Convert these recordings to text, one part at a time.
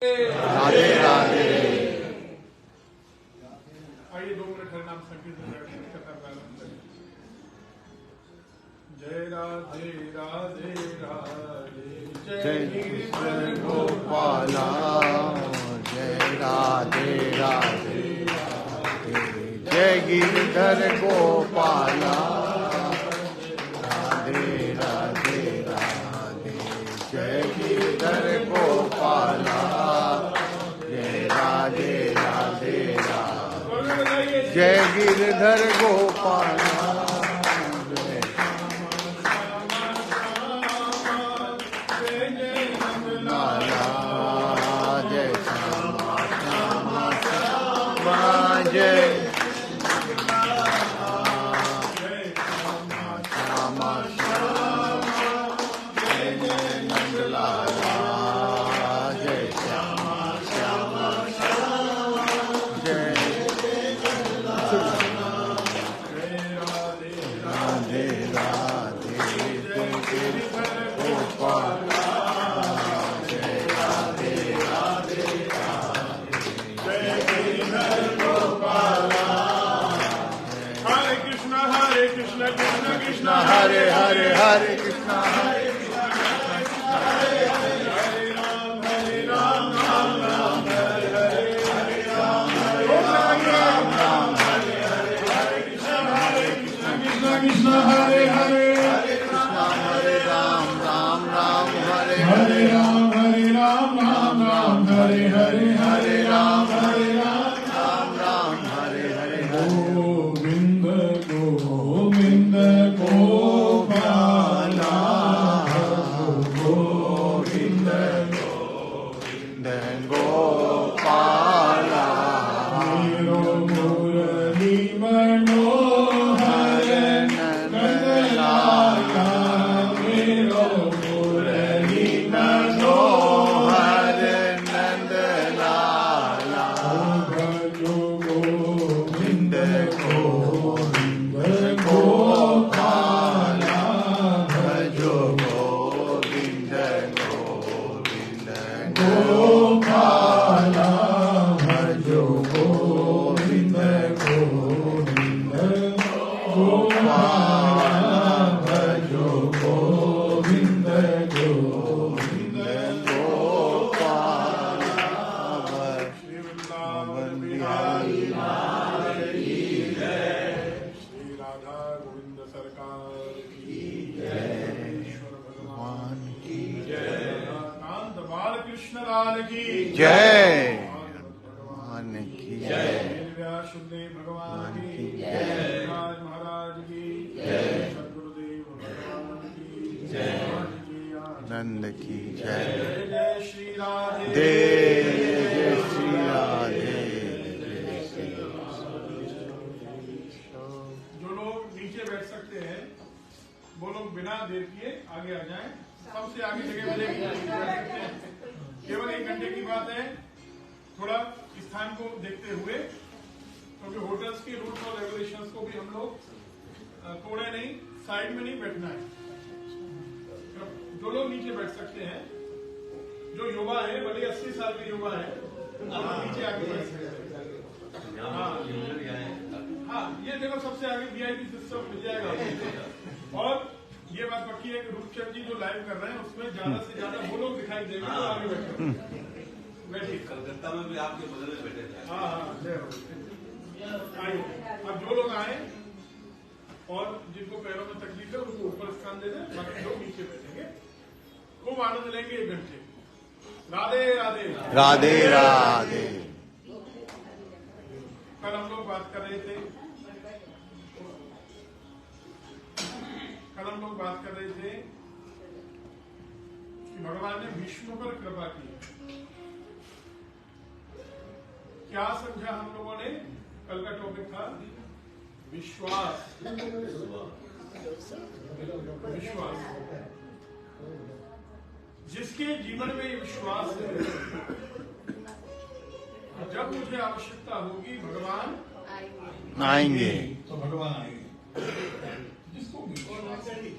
राधे राधे। आइए 2 मिनट हरिनाम संकीर्तन कथा प्रारंभ करें। जय राधे राधे राधे, जय गिरिधर गोपाला, जय राधे राधे राधे, जय गिरिधर गोपाला, राधे राधे राधे, जय गिरिधर गोपाला, जय राधे राधे राधे, जय गिरिधर गोपाला, हरे हरे हरे कृष्णा हरे कृष्ण हरे हरे कृष्णा हरे राम राम राम हरे हरे राम राम राम हरे हरे हरे राम राम राम हरे हरे गोविंद गोविंद गोपाला, गोविंद गोविंद गोपाला, मेरो मुरली मनोहर नंदलाला, मेरो मुरली मनोहर नंदलाला, भजो गोविंद गोविंद गोपाला, भजो गोविंद गोविंद गोपाला, भजो गोविंद गोविंद गोपाला, भजो गोविंद गोविंद गोपाला, श्री वृंदावन बिहारी लाल की जय, श्री राधा गोविंद सरकार की जय, ईश्वर भगवान की जय, कांत बाल कृष्ण लाल की जय, भगवान की जय, व्यास सुखदेव भगवान की जय, राज महाराज की जय, सद्गुरुदेव भगवान की जय, नंद की जय, जय श्री राधे जय श्री राधे। जो लोग नीचे बैठ सकते हैं वो लोग बिना देर किए आगे आ जाएं। सबसे आगे जगह मिलेगी, केवल 1 घंटे की बात है। थोड़ा स्थान को देखते हुए, क्योंकि होटल्स की रूल्स और रेगुलेशंस को भी हम लोग तोड़े नहीं, साइड में नहीं बैठना है। जो लोग नीचे बैठ सकते हैं, जो युवा है, भले 80 साल के युवा है, नीचे आगे बैठ सकते हैं। हाँ, ये देखो सबसे आगे वीआईपी सिस्टम मिल जाएगा। और ये बात पक्की है कि रूपचंद जी जो लाइव कर रहे हैं उसमें ज्यादा से ज्यादा वो लोग दिखाई देंगे जो आगे बैठे। कलकत्ता में भी आपके बगल में बैठे थे। हाँ, आइए अब जो लोग आए और जिनको पैरों में तकलीफ है उनको ऊपर स्थान दे दें, बाकी लोग नीचे बैठेंगे। खूब आनंद लेंगे 1 घंटे। राधे राधे राधे राधे। कल हम लोग बात कर रहे थे कि भगवान ने विष्णु पर कृपा की। क्या समझा हम लोगों ने? कल का टॉपिक था विश्वास। विश्वास जिसके जीवन में ये विश्वास है, जब मुझे आवश्यकता होगी भगवान आएंगे, तो भगवान आएंगे। जिसको भी भगवान आएंगे।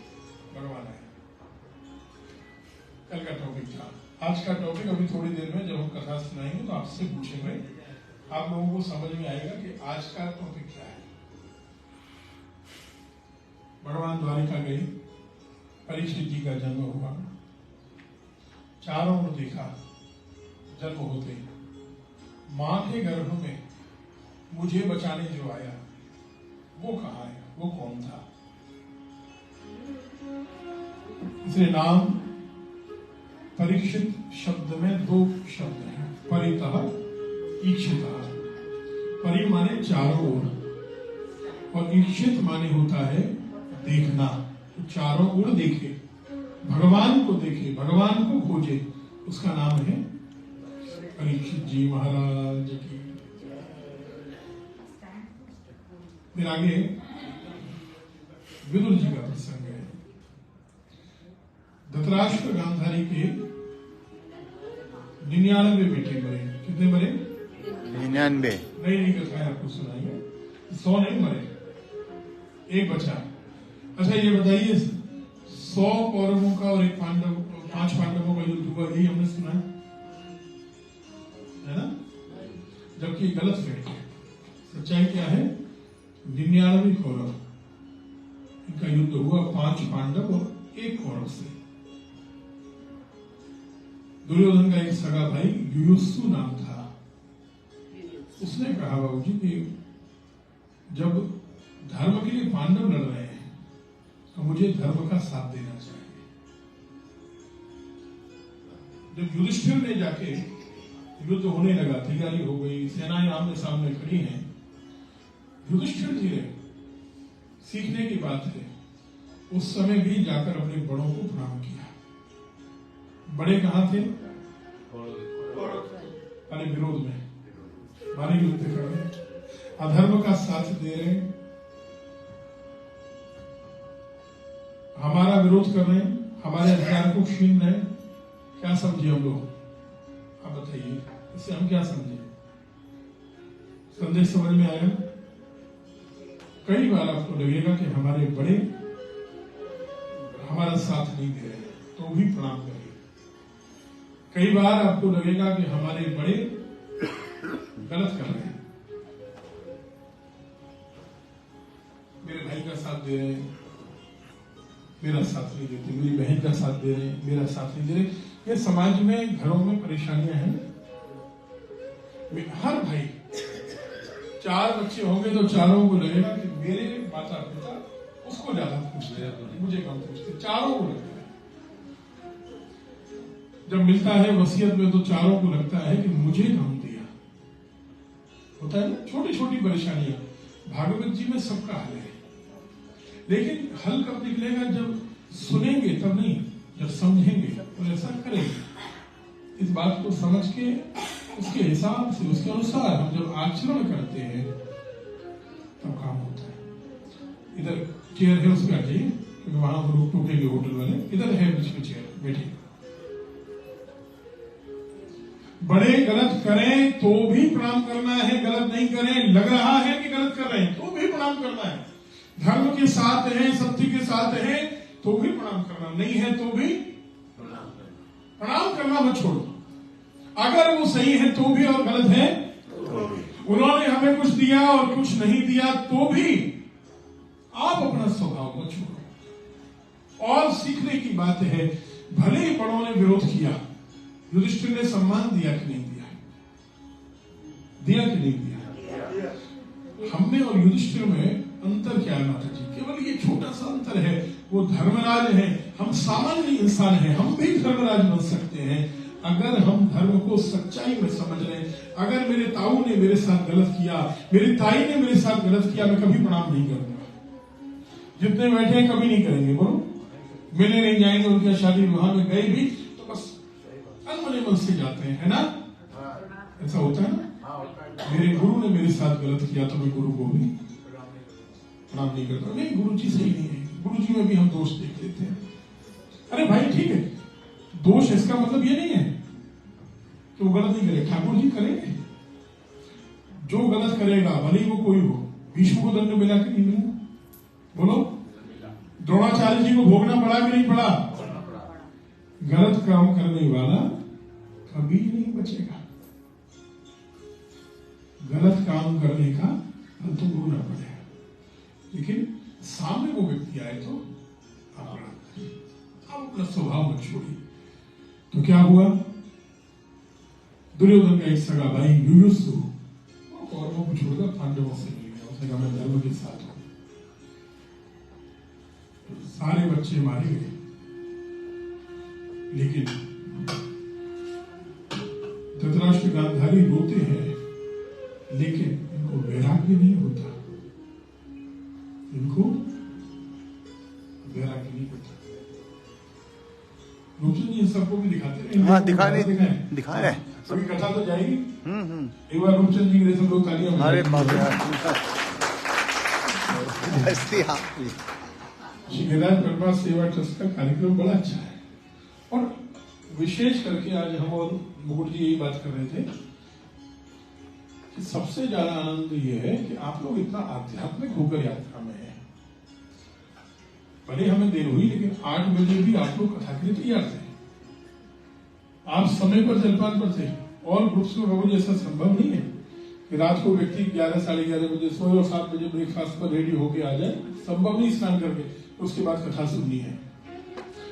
कल का टॉपिक था। आज का टॉपिक अभी थोड़ी देर में जब हम कथा सुनाएंगे तो आपसे पूछेंगे, आप लोगों को समझ में आएगा कि आज का टॉपिक क्या है। भगवान द्वारिका गए, परीक्षित जी का जन्म हुआ, चारों ओर देखा, जन्म होते मां के गर्भ में मुझे बचाने जो आया वो कहाँ है, वो कौन था। इसलिए नाम परीक्षित शब्द में दो शब्द हैं, परितः ईक्षितः। परि माने चारों ओर और ईक्षित माने होता है देखना, तो चारों ओर देखे, भगवान को देखे, भगवान को खोजे, उसका नाम है परीक्षित जी महाराज की। फिर आगे विदुर जी का प्रसंग है। धृतराष्ट्र गांधारी के 99 बेटे मरे। कितने मरे? 99। नहीं कथा आपको सुनाइए, 100 नहीं मरे, एक बचा। अच्छा ये बताइए, 100 कौरवों का और 5 पांडवों का युद्ध हुआ, यही हमने सुना है ना? जबकि गलत फैक्ट है। सच्चाई क्या है? 99 कौरव, इनका युद्ध हुआ 5 पांडव और 1 कौरव से। दुर्योधन का एक सगा भाई युयुत्सु नाम था, उसने कहा बाबूजी कि जब धर्म के लिए पांडव लड़ रहे हैं तो मुझे धर्म का साथ देना चाहिए। जब युधिष्ठिर ने जाके युद्ध होने लगा, तैयारी हो गई, सेनाएं आमने सामने खड़ी हैं, युधिष्ठिर जी ने सीखने की बात है, उस समय भी जाकर अपने बड़ों को प्रणाम किया। बड़े कहां थे? अरे विरोध में, हमारे युद्ध कर रहे, अधर्म का साथ दे रहे, हमारा विरोध कर रहे हैं, हमारे अधिकार को छीन रहे। क्या समझे हम लोग? आप बताइए, इससे हम क्या समझे? संदेश समझ में आया? कई बार आपको लगेगा कि हमारे बड़े हमारा साथ नहीं दे रहे, तो भी प्रणाम करिए। कई बार आपको लगेगा कि हमारे बड़े गलत कर रहे हैं, मेरे भाई का साथ दे रहे हैं, मेरा साथ नहीं देते, मेरी बहन का साथ दे रहे हैं, मेरा साथ नहीं दे रहे। ये समाज में, घरों में परेशानियां हैं। हर भाई, 4 बच्चे होंगे तो चारों को लगेगा कि मेरे माता पिता उसको ज्यादा पूछते हैं, मुझे कम पूछते, चारों को लगता है। जब मिलता है वसीयत में तो चारों को लगता है कि मुझे कम दिया। होता है ना, छोटी छोटी परेशानियां। भागवत जी में सबका हल है, लेकिन हल कब निकलेगा? जब सुनेंगे तब नहीं, जब समझेंगे तो ऐसा करेंगे। इस बात को समझ के उसके हिसाब से, उसके अनुसार हम जब आचरण करते हैं तब काम होता है। इधर चेयर है, उस पर आ जाइए, क्योंकि वहां लोग टूटेंगे होटल वाले। इधर है बीच में चेयर, बैठिए। बड़े गलत करें तो भी प्रणाम करना है, गलत नहीं करें, लग रहा है कि गलत कर रहे हैं तो भी प्रणाम करना है। धर्म के साथ हैं, सत्य के साथ हैं तो भी प्रणाम करना, नहीं है तो भी प्रणाम करना मत छोड़ो। अगर वो सही है तो भी और गलत है तो भी, उन्होंने हमें कुछ दिया और कुछ नहीं दिया तो भी आप अपना स्वभाव मत छोड़ो। और सीखने की बात है, भले ही बड़ों ने विरोध किया, युधिष्ठिर ने सम्मान दिया कि नहीं दिया? दिया कि नहीं दिया? हम में और युधिष्ठिर में अंतर क्या है माता जी? केवल ये छोटा सा अंतर है। वो धर्मराज है, हम सामान्य इंसान हैं, हम भी धर्मराज बन सकते हैं अगर हम धर्म को सच्चाई में समझ रहे हैं। अगर मेरे ताऊ ने मेरे साथ गलत किया, मेरी ताई ने मेरे साथ गलत किया, मैं कभी प्रणाम नहीं करूंगा। जितने बैठे हैं कभी नहीं करेंगे, बोलो, मिलने नहीं जाएंगे, उनके शादी विवाह में गए भी तो बस अनमने मन से जाते हैं, है ना? ऐसा होता है ना? मेरे गुरु ने मेरे साथ गलत किया तो मैं गुरु को भी प्रणाम नहीं करता। नहीं, गुरु जी सही नहीं है, गुरु जी में भी हम दोष देख लेते हैं। अरे भाई ठीक है, दोष इसका मतलब ये नहीं है कि वो गलत नहीं करे, ठाकुर जी करेंगे। जो गलत करेगा भले ही वो कोई हो, भीष्म को दंड मिला कि नहीं मिला? बोलो, द्रोणाचार्य जी को भोगना पड़ा कि नहीं पड़ा? गलत काम करने वाला कभी नहीं बचेगा। गलत काम करने का फल तो भोगना पड़ेगा, लेकिन सामने वो व्यक्ति आए तो आप अपना स्वभाव मत छोड़िए। तो क्या हुआ, दुर्योधन का एक सगा भाई युयुत्सु कौरवों को छोड़कर पांडवों से मिल गया। उसने कहा मैं धर्म के साथ हूं। तो सारे बच्चे मारे गए, लेकिन धृतराष्ट्र गांधारी रोते हैं, लेकिन इनको वैराग्य नहीं होता, इनको वैराग्य नहीं होता। रूपचंद जी सबको भी दिखाते हैं। हाँ, दिखा रहे हैं। सभी कथा तो जाएगी। एक बार रूपचंद जी के लिए सब लोग तालियां। अरे बाप रे, श्री गिरिराज परिवार सेवा ट्रस्ट का कार्यक्रम बड़ा अच्छा है, और विशेष करके आज हम और मुकुट जी यही बात कर रहे थे कि सबसे ज्यादा आनंद ये है कि आप लोग इतना आध्यात्मिक होकर यात्रा में हैं। भले हमें देर हुई, लेकिन 8 बजे भी आप लोग कथा के लिए तैयार थे, आप समय पर जलपान पर थे। और ग्रुप्स में बाबू जैसा संभव नहीं है कि रात को व्यक्ति 11 साढ़े 11 बजे सोए और 7 बजे ब्रेकफास्ट पर रेडी होके आ जाए। संभव नहीं स्नान करके, उसके बाद कथा सुननी है।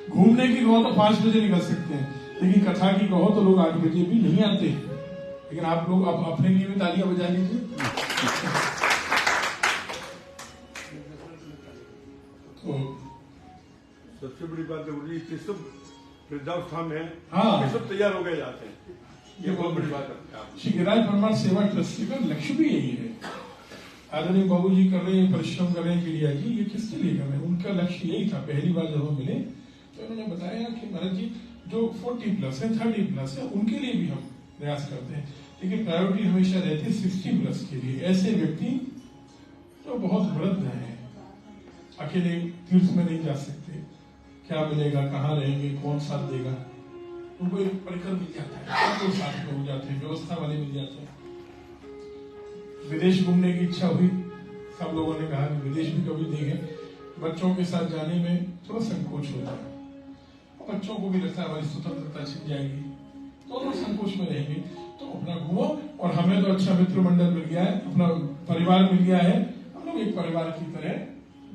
घूमने की कहो तो 5 बजे निकल सकते हैं, लेकिन कथा की कहो तो लोग 8 बजे भी नहीं आते। लेकिन आप लोग अपने लिए भी तालियां बजा लीजिए। तो सबसे बड़ी बात है कि सब वृद्धावस्था में हाँ, सब तैयार हो गए जाते हैं, ये बहुत बड़ी बात है। श्री गिरिराज परमार सेवा ट्रस्ट का लक्ष्य भी यही है। आदरणीय बाबू जी कर रहे हैं, परिश्रम कर रहे हैं, गिरिया जी, ये किसके लिए कर रहे हैं? उनका लक्ष्य यही था। पहली बार जब हम मिले तो उन्होंने बताया कि महाराज जी जो 40+ है, 30+ है, उनके लिए भी हम प्रयास करते हैं, लेकिन प्रायोरिटी हमेशा रहती है 60+ के लिए। ऐसे व्यक्ति जो बहुत वृद्ध हैं, अकेले तीर्थ में नहीं जा सकते, क्या मिलेगा, कहाँ रहेंगे, कौन साथ देगा, उनको एक परिकर मिल जाता है, तो साथ में हो जाते हैं, व्यवस्था वाले मिल जाते हैं। विदेश घूमने की इच्छा हुई, सब लोगों ने कहा कि विदेश भी कभी देखें। बच्चों के साथ जाने में थोड़ा संकोच होता है, और बच्चों को भी लगता है हमारी स्वतंत्रता छिन जाएगी, तो संकोच में रहेंगे। तो अपना घूमो, और हमें तो अच्छा मित्र मंडल मिल गया है, अपना परिवार मिल गया है, हम लोग एक परिवार की तरह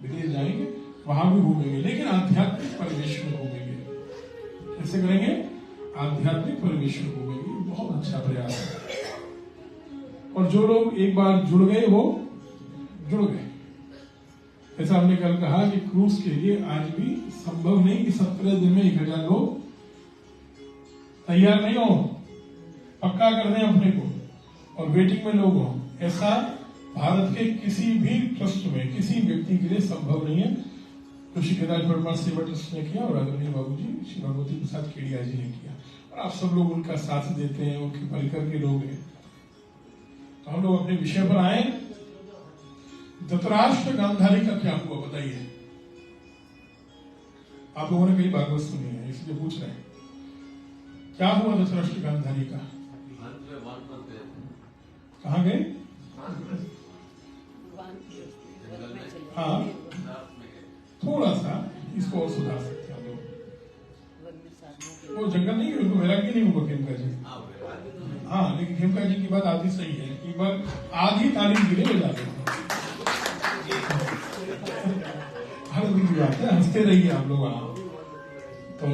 विदेश जाएंगे, वहां भी घूमेंगे, लेकिन आध्यात्मिक परिवेश में घूमेंगे। कैसे करेंगे? आध्यात्मिक परिवेश में घूमेंगे। बहुत अच्छा प्रयास है, और जो लोग एक बार जुड़ गए वो जुड़ गए। ऐसा हमने कल कहा कि क्रूज के लिए आज भी संभव नहीं कि 17 दिन में 1000 लोग तैयार नहीं हो, पक्का कर दें अपने को, और वेटिंग में लोग हों। ऐसा भारत के किसी भी ट्रस्ट में किसी व्यक्ति के लिए संभव नहीं है। तो श्री गिरिराज परमार सेवा ट्रस्ट ने किया, और आदरणीय बाबूजी श्री भगवती प्रसाद केडिया जी ने किया, और आप सब लोग उनका साथ देते हैं, उनके परिकर के लोग हैं। तो हम लोग अपने विषय पर आए। धृतराष्ट्र गांधारी का क्या हुआ बताइए? आप लोगों ने कई भागवत सुनी है, इसलिए पूछ रहे हैं, क्या हुआ धृतराष्ट्र गांधारी का? कहाँ गए? हाँ, थोड़ा सा इसको और सुधार सकते हैं लोग। वो जंगल नहीं, उनको वैराग्य नहीं हुआ खेमका जी। हाँ, लेकिन खेमका जी की बात आधी सही है। एक बार आधी तालीम गिरे हो जाते हैं। हर दिन की बात है, हंसते रहिए आप लोग। तो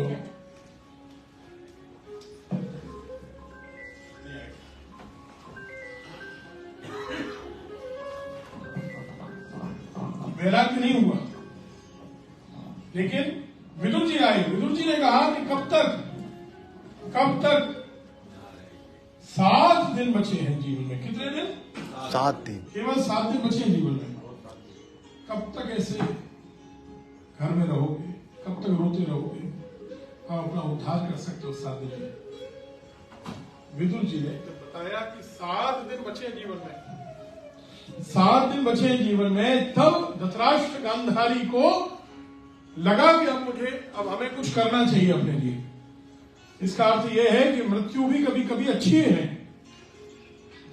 वैराग्य नहीं हुआ, लेकिन विदुर जी आए। विदुर जी ने कहा कि कब तक 7 दिन बचे हैं जीवन में। कितने दिन? 7 दिन। केवल 7 दिन बचे हैं जीवन में। कब तक ऐसे घर में रहोगे? कब तक रोते रहोगे? आप अपना उद्धार कर सकते हो 7 दिन में। विदुर जी ने बताया कि 7 दिन बचे हैं जीवन में, 7 दिन बचे हैं जीवन में। तब धृतराष्ट्र गांधारी को लगा कि अब हमें कुछ करना चाहिए अपने लिए। इसका अर्थ यह है कि मृत्यु भी कभी कभी अच्छी है।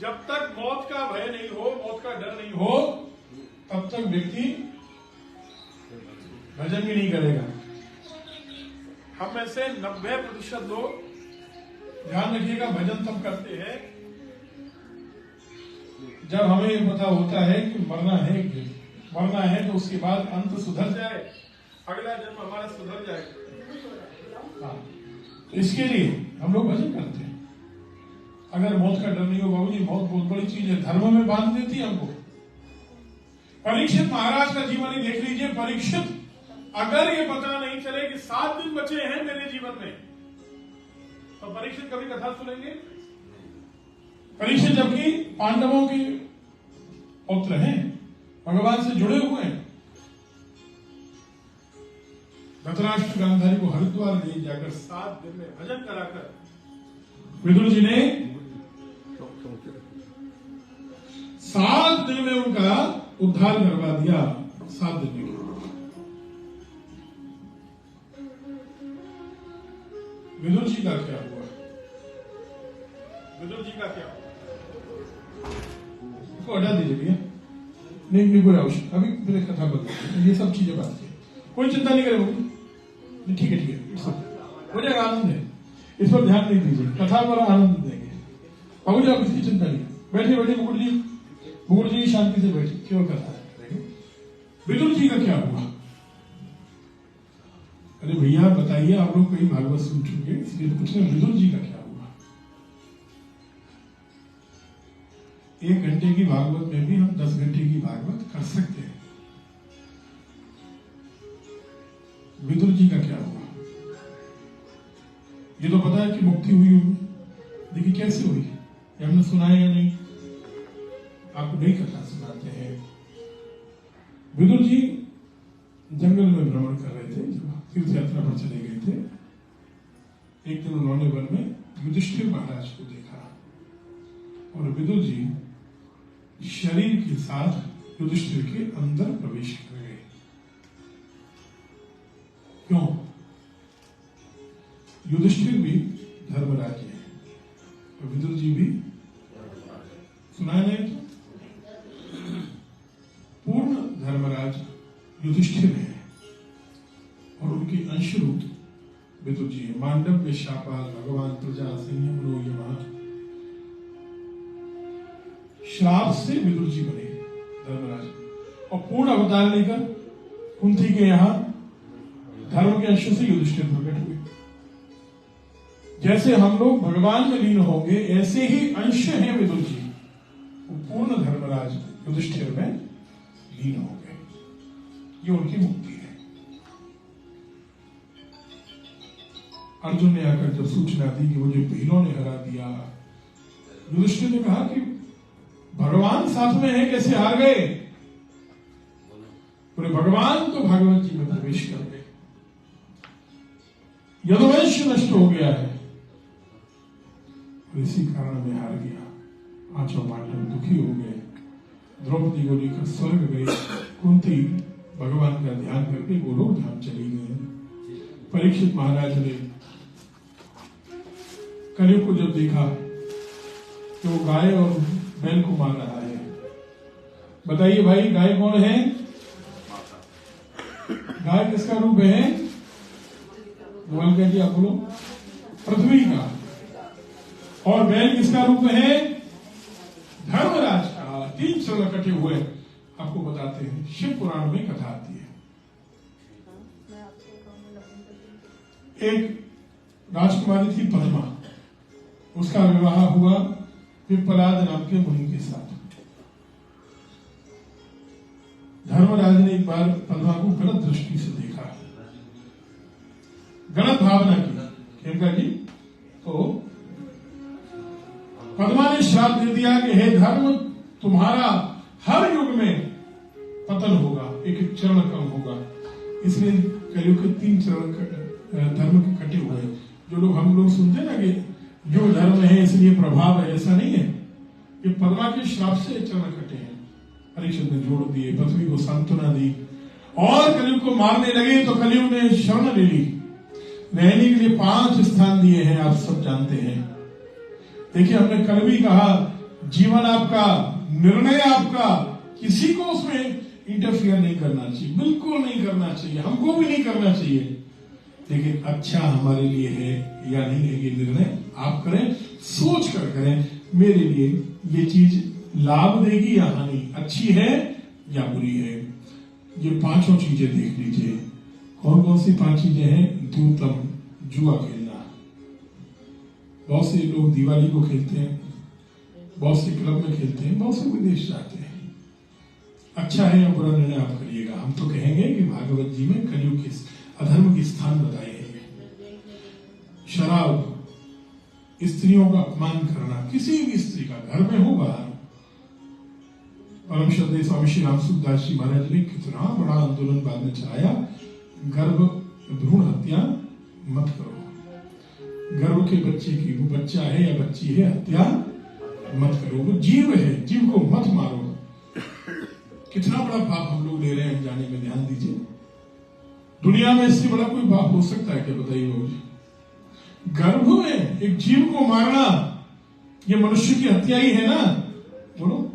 जब तक मौत का भय नहीं हो, मौत का डर नहीं हो, तब तक व्यक्ति भजन भी नहीं करेगा। हम में से 90% लोग, ध्यान रखिएगा, भजन तब करते हैं जब हमें ये पता होता है कि मरना है तो उसके बाद अंत सुधर जाए, अगला जन्म हमारा सुधर जाए। हाँ, तो इसके लिए हम लोग भजन करते हैं। अगर मौत का डर नहीं हो बाबू जी, मौत बहुत बड़ी चीज है, धर्म में बांध देती है हमको। परीक्षित महाराज का जीवन ही देख लीजिए। परीक्षित अगर ये पता नहीं चले कि 7 दिन बचे हैं मेरे जीवन में, तो परीक्षित कभी कथा सुनेंगे? परीक्षित जबकि पांडवों के पुत्र हैं, भगवान से जुड़े हुए हैं। धृतराष्ट्र गांधारी को हरिद्वार ले जाकर 7 दिन में भजन कराकर विदुर जी ने 7 दिन में उनका उद्धार करवा दिया। 7 दिन में विदुर जी का क्या हुआ? विदुर जी का क्या? इसको हटा दीजिए भैया, नहीं कोई आवश्यक, अभी मेरे कथा बदल, ये सब चीजें बात है, कोई चिंता नहीं करे। ठीक है हो जाएगा, आनंद है, इस पर ध्यान नहीं दीजिए, कथा पर आनंद देंगे। बाबू जी आप इसकी चिंता नहीं, बैठिए मुकुट जी शांति से बैठिए, क्यों करता है। विदुर जी का क्या हुआ? अरे भैया बताइए, आप लोग कई भागवत सुन चुके, इसलिए पूछ रहे विदुर जी का क्या हुआ। 1 घंटे की भागवत में भी हम 10 घंटे की भागवत कर सकते हैं। विदुर जी का क्या हुआ? ये तो पता है कि मुक्ति हुई होगी, देखिए कैसे हुई, ये हमने सुना है या नहीं? आपको नहीं कथा सुनाते हैं। विदुर जी जंगल में भ्रमण कर रहे थे, जब तीर्थ यात्रा पर चले गए थे। एक दिन उन्होंने वन में युधिष्ठिर महाराज को देखा और विदुर जी शरीर के साथ युधिष्ठिर के अंदर प्रवेश कर गए। क्यों? युधिष्ठिर भी धर्मराज है और विदुर जी भी, सुना नहीं? पूर्ण धर्मराज युधिष्ठिर है और उनके अंशरूप विदुर जी है। मांडव्य शापाल भगवान प्रजा संयमनो यमः, श्राप से विदुर जी बने धर्मराज, और पूर्ण अवतार लेकर कुंती के यहाँ धर्म के अंश से युधिष्ठिर प्रकट हुए। जैसे हम लोग भगवान में लीन होंगे, ऐसे ही अंश हैं विदुर जी, वो पूर्ण धर्मराज युधिष्ठिर में लीन हो गए। ये उनकी मुक्ति है। अर्जुन ने आकर जब सूचना दी कि मुझे भीलों ने हरा दिया, युधिष्ठिर ने कहा कि भगवान साथ में है, कैसे हार गए? पूरे भगवान तो भागवत जी में प्रवेश कर गए, यदुवंश नष्ट हो गया है, इसी कारण में हार गया। 5 पांडव दुखी हो गए, द्रौपदी को लेकर स्वर्ग गए, कुंती भगवान का ध्यान करके गोलोक धाम चली गई। परीक्षित महाराज ने कलयुग को जब देखा तो वो गाय और बैल को मार रहा है। बताइए भाई, गाय कौन है? गाय किसका रूप है? बोल कह दिया, बोलो। पृथ्वी का। और बैल किसका रूप है? धर्मराज का। 3 चरण कटे हुए आपको बताते हैं, शिव पुराण में कथा आती है। एक राजकुमारी थी पद्मा, उसका विवाह हुआ पिप्पलाद नाम के मुनि के साथ। धर्मराज ने एक बार पद्मा को गलत दृष्टि से देखा, गलत भावना की। क्या की? तो पद्मा ने श्राप दे दिया कि हे धर्म, तुम्हारा हर युग में पतन होगा, एक चरण कम होगा। इसलिए कलयुग के 3 चरण धर्म के कटे हुए। जो लोग हम लोग सुनते ना कि जो धर्म है इसलिए प्रभाव है, ऐसा नहीं है। ये पद्मा के श्राप से चरण कटे हैं। परीक्षित ने जोड़ दिए, पृथ्वी को सांत्वना दी और कलयुग को मारने लगे तो कलयुग ने शरण ले ली। रहने के लिए 5 स्थान दिए हैं, आप सब जानते हैं। देखिए, हमने कल भी कहा, जीवन आपका, निर्णय आपका, किसी को उसमें इंटरफियर नहीं करना चाहिए, बिल्कुल नहीं करना चाहिए, हमको भी नहीं करना चाहिए। लेकिन अच्छा हमारे लिए है या नहीं है, ये निर्णय आप करें, सोच कर करें। मेरे लिए ये चीज लाभ देगी या हानि, अच्छी है या बुरी है। ये पांचों चीजें देख लीजिए। कौन कौन सी 5 चीजें हैं? द्यूतम, जुआ खेलना। बहुत से लोग दिवाली को खेलते हैं, बहुत से क्लब में खेलते हैं, बहुत से विदेश जाते हैं। अच्छा है या बुरा निर्णय आप करिएगा। हम तो कहेंगे कि भागवत जी में कलयुग के अधर्म के स्थान बताए हैं। शराब, स्त्रियों का अपमान करना, किसी भी स्त्री का, घर में हो बाहर। परम श्रद्धेय स्वामी श्री राम सुखदास जी महाराज ने कितना बड़ा आंदोलन बाद में चलाया, गर्भ भ्रूण हत्या मत करो। गर्भ के बच्चे की, वो बच्चा है या बच्ची है, हत्या मत करो। वो जीव है, जीव को मत मारो। कितना बड़ा पाप हम लोग ले रहे हैं अनजाने में, ध्यान दीजिए। दुनिया में इससे बड़ा कोई पाप हो सकता है क्या, बताइए मुझे? गर्भ में एक जीव को मारना, ये मनुष्य की हत्या ही है ना, बोलो।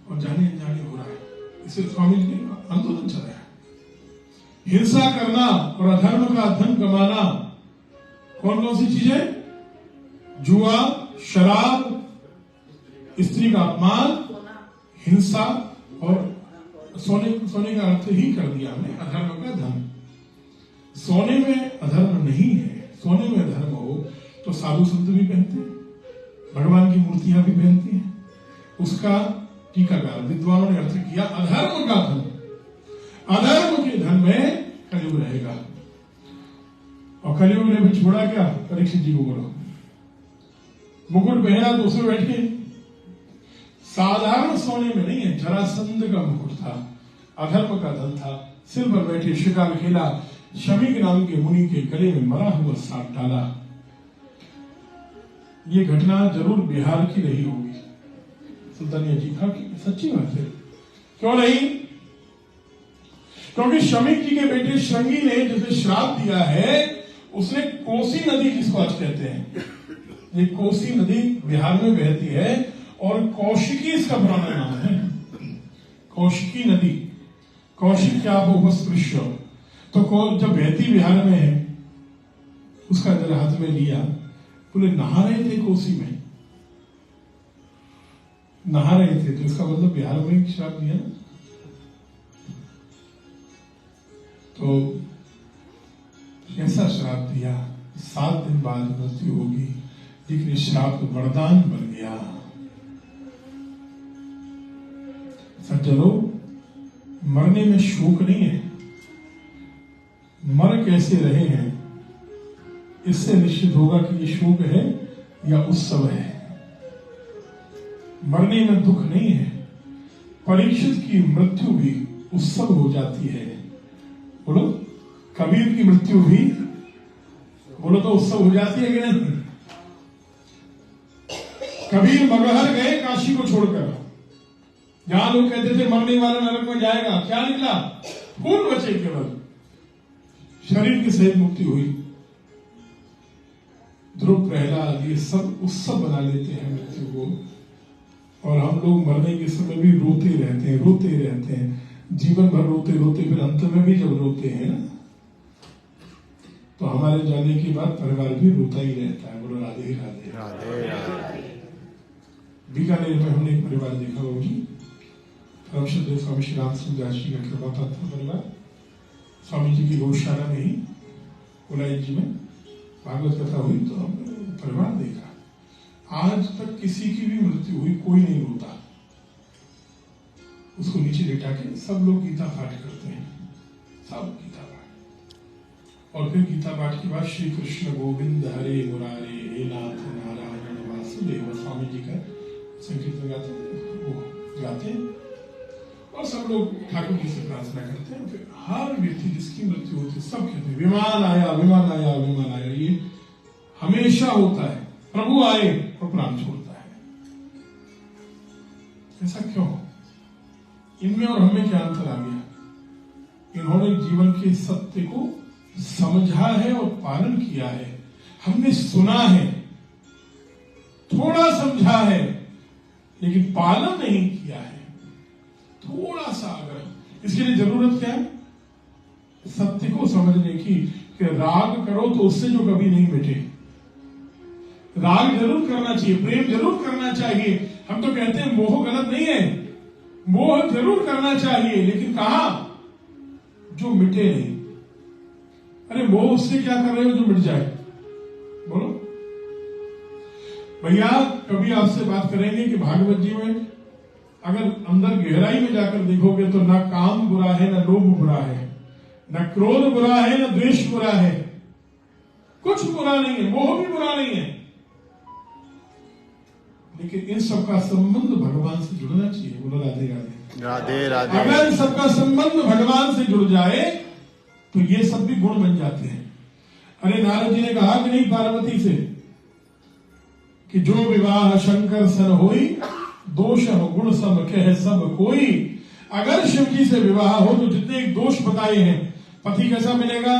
और जाने अनजाने हो रहा है, इसे स्वामी जी ने आंदोलन चलाया। हिंसा करना और अधर्म का धन कमाना, कौन कौन सी चीजें? जुआ, शराब, स्त्री का अपमान, हिंसा और सोने का अर्थ ही कर दिया हमने अधर्म का धन। सोने में अधर्म नहीं है। सोने में धर्म हो तो साधु संत भी पहनते हैं, भगवान की मूर्तियां भी पहनती हैं। उसका टीकाकार विद्वानों ने अर्थ किया अधर्म का धन। अधर्म के धन में कलयुग रहेगा। और कलयुग ने भी छोड़ा क्या? परीक्षित जी को बोलो, मुकुट पहना तो उसमें बैठ के, साधारण सोने में नहीं है, जरासंध का मुकुट था, अधर्म का धन था। सिर पर बैठे शिकार खेला, शमीक नाम के मुनि के गले में मरा हुआ सांप डाला। ये घटना जरूर बिहार की रही होगी। सुल्तानिया जी का सच्ची बात है, क्यों नहीं? क्योंकि शमीक जी के बेटे श्रृंगी ने जिसे श्राप दिया है, उसने कोसी नदी, जिसको आज कहते हैं, ये कोसी नदी बिहार में बहती है और कौशिकी इसका पुराना नाम है। कौशिकी नदी, कौशिक क्या उपस्पृश्य, तो जब बहती बिहार में है, उसका जल हाथ में लिया, बोले नहा रहे थे कोसी में, नहा रहे थे, तो इसका मतलब बिहार में ही श्राप दिया। तो कैसा श्राप दिया? 7 दिन बाद मृत्यु होगी, लेकिन श्राप वरदान बन गया। सज्जनों, मरने में शोक नहीं है, मर कैसे रहे हैं इससे निश्चित होगा कि ये शोक है या उत्सव है। मरने में दुख नहीं है। परीक्षित की मृत्यु भी उत्सव हो जाती है। बोलो, कबीर की मृत्यु भी बोलो तो उत्सव हो जाती है कि नहीं? कबीर मगहर गए काशी को छोड़कर, जहां लोग कहते थे मरने वाला नरक में जाएगा, क्या निकला? फूल बचे केवल, शरीर की सहित मुक्ति हुई। ध्रुव, प्रहलाद, ये सब उत्सव बना लेते हैं मृत्यु को, और हम लोग मरने के समय भी रोते रहते हैं, जीवन भर रोते रोते, फिर अंत में भी जब रोते हैं ना, तो हमारे जाने के बाद परिवार भी रोता ही रहता है। बोलो राधे राधे राधे राधे। बीकानेर में हमने एक परिवार देखा हो जी, परम श्रद्धेय स्वामी श्री राम सुखदास जी का कृपा पात्र परिवार, स्वामी जी की गौशाला में ही कोलाई जी में भागवत कथा हुई, तो हमने परिवार देखा। आज तक किसी की भी मृत्यु हुई, कोई नहीं रोता। उसको नीचे लेटा के सब लोग गीता पाठ करते हैं, सब गीता पाठ, और फिर गीता पाठ के बाद श्री कृष्ण गोविंद हरे मुरारे हे नाथ नारायण वासुदेव, स्वामी जी का संकीर्तन गाते हैं, और सब लोग ठाकुर जी से प्रार्थना करते हैं। फिर हर व्यक्ति जिसकी मृत्यु होती है, सब कहते हैं विमान आया विमान आया विमान आया। ये हमेशा होता है, प्रभु आए और प्राण छोड़ता है। ऐसा क्यों? इनमें और हमें क्या अंतर आ गया? इन्होंने जीवन के सत्य को समझा है और पालन किया है। हमने सुना है, थोड़ा समझा है, लेकिन पालन नहीं किया है। थोड़ा सा आग्रह, इसके लिए जरूरत क्या है? सत्य को समझने की, कि राग करो तो उससे जो कभी नहीं मिटे, राग जरूर करना चाहिए, प्रेम जरूर करना चाहिए। हम तो कहते हैं मोह गलत नहीं है, मोह जरूर करना चाहिए, लेकिन कहा जो मिटे नहीं। अरे मोह उससे क्या कर रहे हो जो मिट जाए? बोलो भैया। कभी आपसे बात करेंगे कि भागवत जी में अगर अंदर गहराई में जाकर देखोगे तो ना काम बुरा है, ना लोभ बुरा है, ना क्रोध बुरा है, ना द्वेष बुरा है, कुछ बुरा नहीं है, मोह भी बुरा नहीं है। लेकिन इन सबका संबंध भगवान से जुड़ना चाहिए। बोलो राधे राधे। राधे राधे। अगर इन सबका संबंध भगवान से जुड़ जाए तो ये सब भी गुण बन जाते हैं। अरे नारद जी ने कहा कि नहीं पार्वती से कि जो विवाह शंकर सन होई, दोष गुण सम कह सब कोई। अगर शिव जी से विवाह हो तो जितने दोष बताए हैं, पति कैसा मिलेगा?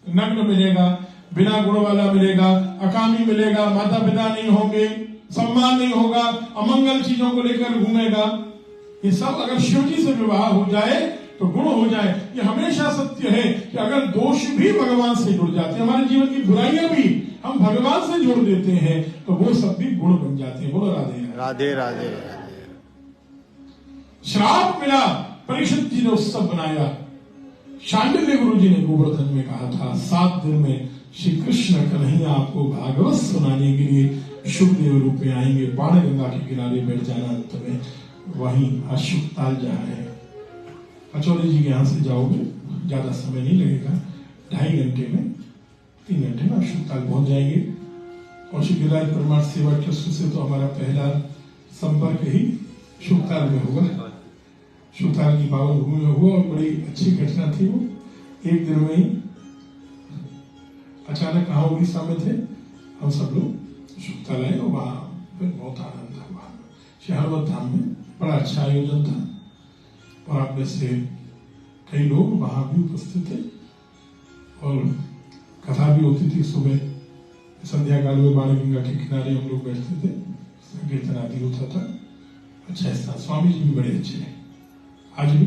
नग्न मिलेगा, बिना गुण वाला मिलेगा, अकामी मिलेगा, माता पिता नहीं होंगे, सम्मान नहीं होगा, अमंगल चीजों को लेकर घूमेगा। ये सब अगर शिव जी से विवाह हो जाए तो गुण हो जाए। ये हमेशा सत्य है कि अगर दोष भी भगवान से जुड़ जाते हैं, हमारे जीवन की बुराइयां भी हम भगवान से जोड़ देते हैं तो वो सब भी गुण बन जाते हैं। बोलो राधे राधे राधे। श्राप मिला, परीक्षित जी ने उत्सव बनाया। शांडिल्य गुरु जी ने गोवर्धन में कहा था 7 दिन में श्री कृष्ण कन्हैया आपको भागवत सुनाने के लिए शुभदेव रूप में आएंगे। बाण गंगा के किनारे बैठ जाना अंत में, वहीं अशुकताल जहाँ है। पचौरी जी के यहाँ से जाओगे, ज्यादा समय नहीं लगेगा, 2.5 घंटे में, 3 घंटे में अशुकताल पहुंच जाएंगे। और श्री गिरिराज परमार्थ सेवा ट्रस्ट से तो हमारा पहला संपर्क ही शुकताल में होगा। शुकताल की पावन भूमि में हुआ और बड़ी अच्छी घटना थी वो। एक दिन में ही अचानक कहा उड़ीसा में थे हम सब लोग, शुकताल आए और वहां फिर बहुत आनंद हुआ। शहरवत धाम में बड़ा अच्छा आयोजन था और आप में से कई लोग वहां भी उपस्थित थे और कथा भी होती थी। सुबह संध्या काल में बाण गंगा के किनारे हम लोग बैठते थे, संकीर्तन आदि होता था। अच्छा स्थान, स्वामी जी भी बड़े अच्छे हैं, आज भी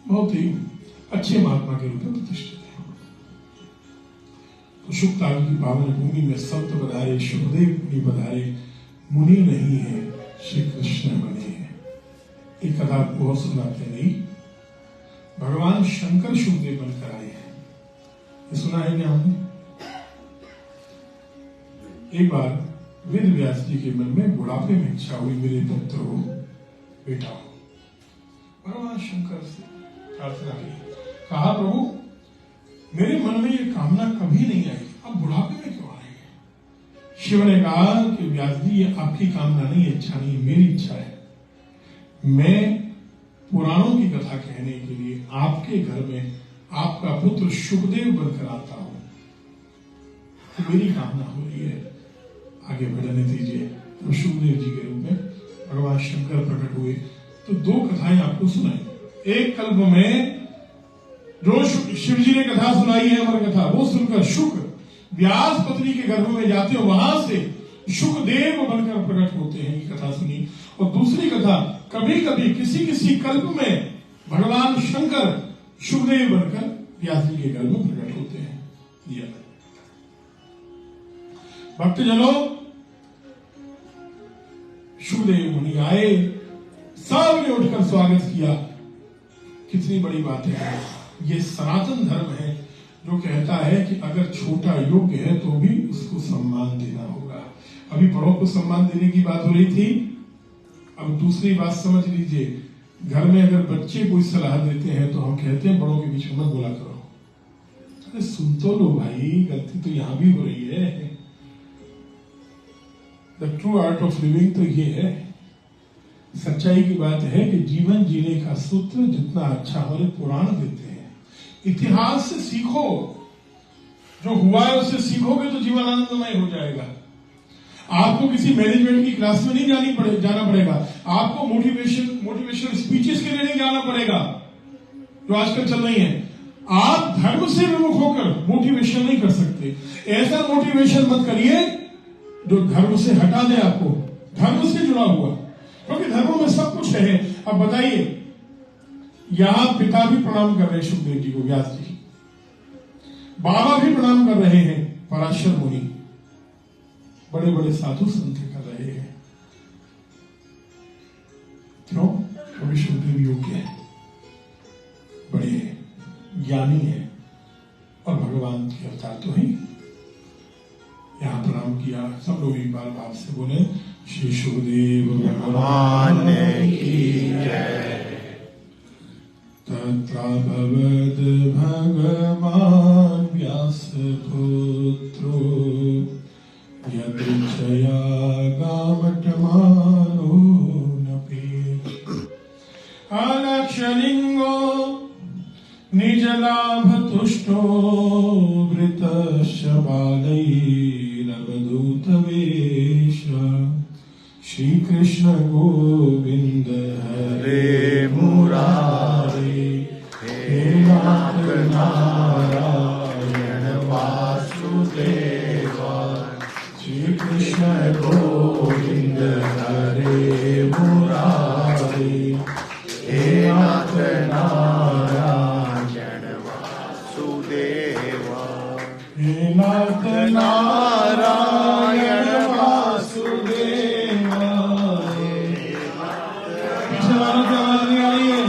बहुत ही अच्छे महात्मा के रूप में प्रतिष्ठित है। तो शुकताल की पावन भूमि में संत बधारे, शुभदेव मुनि बधारे, मुनि नहीं है श्री कृष्ण बने हैं। एक कथा आपको और सुनाते नहीं, भगवान शंकर शुभदेव बनकर आए हैं, ये सुना है क्या हमने? एक बार वेद व्यास जी के मन में बुढ़ापे में इच्छा हुई मेरे पुत्र हो, बेटा हो। भगवान शंकर से प्रार्थना की, कहा प्रभु मेरे मन में ये कामना कभी नहीं आई, अब बुढ़ापे में क्यों आई है? शिव ने कहा कि व्यास जी ये आपकी कामना नहीं, इच्छा नहीं, मेरी इच्छा है। मैं पुराणों की कथा कहने के लिए आपके घर में आपका पुत्र शुभदेव बनकर आता हूं, तो मेरी कामना हो रही है, आगे बढ़ने दीजिए। तो शुभदेव जी के रूप में भगवान शंकर प्रकट हुए। तो 2 कथाएं आपको सुनाई। एक कल्प में जो शिव जी ने कथा सुनाई है, अमर कथा, वो सुनकर शुक व्यास पत्नी के गर्भ में जाते हो, वहां से शुकदेव बनकर प्रकट होते हैं, ये कथा सुनी। और दूसरी कथा, कभी कभी किसी किसी कल्प में भगवान शंकर शुकदेव बनकर व्यास जी के गर्भ में प्रकट होते हैं। दिया भक्तजनों, शुकदेव मुनि आए, सबने उठकर स्वागत किया। कितनी बड़ी बात है, ये सनातन धर्म है जो कहता है कि अगर छोटा योग्य है तो भी उसको सम्मान देना होगा। अभी बड़ों को सम्मान देने की बात हो रही थी, अब दूसरी बात समझ लीजिए। घर में अगर बच्चे कोई सलाह देते हैं तो हम कहते हैं बड़ों के बीच में मत बोला करो। अरे सुन तो लो भाई, गलती तो यहां भी हो रही है। The true art of living तो ये है, सच्चाई की बात है कि जीवन जीने का सूत्र जितना अच्छा हमारे पुराण देते हैं। इतिहास से सीखो, जो हुआ है उससे सीखोगे तो जीवन आनंदमय हो जाएगा। आपको किसी मैनेजमेंट की क्लास में नहीं जाना पड़ेगा, आपको मोटिवेशनल स्पीचेस के लिए नहीं जाना पड़ेगा जो आजकल चल रही है। आप धर्म से विमुख होकर मोटिवेशन नहीं कर सकते। ऐसा मोटिवेशन मत करिए जो धर्म से हटा दे आपको, धर्म से जुड़ा हुआ, क्योंकि धर्म में सब कुछ है। अब बताइए, यहां पिता भी प्रणाम कर रहे हैं शुकदेव जी को, व्यास जी, बाबा भी प्रणाम कर रहे हैं, पराशर मुनि। बड़े बड़े साधु संत कर रहे हैं। क्यों? क्योंकि सुखदेव योग्य है, बड़े ज्ञानी है और भगवान के अवतार तो ही। यहाँ प्रणाम किया, सब लोग एक बार भाव से बोले श्री सुखदेव भगवान की जय। तत्राभवद भगवान व्यास पुत्रो यदृच्छया गामटमानो नपि अलक्षलिंगो निजलाभ तुष्टो वृतस्य बालैरवधूत वेश। श्री कृष्ण गोविंद हरे मुरारे हे नाथ नारायण वासुदेव। श्री कृष्ण गोविंद हरे मुरारे हे नाथ नारायण वासुदेव। हे नाथ नारायण वासुदेव। पीछे वालों की आवाज नहीं आ रही है?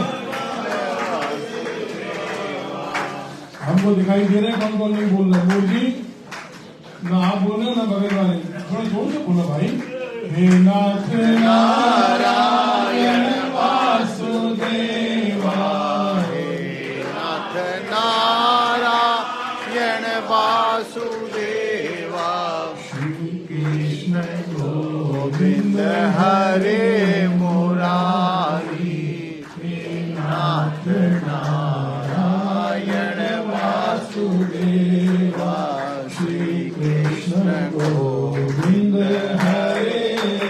हमको दिखाई दे रहे हैं कौन कौन नहीं बोल रहे। बोल जी, ना आप बोल रहे हो ना बगल वाले, थोड़ा जोर से बोलो भाई। हे नाथ नारायण वासुदेवा। हे नाथ नारायण वासुदेवा। श्री कृष्ण गोविंद हरे मुरारी। हे नाथ नारायण वासुदेवा। श्री कृष्ण गोविंद हरे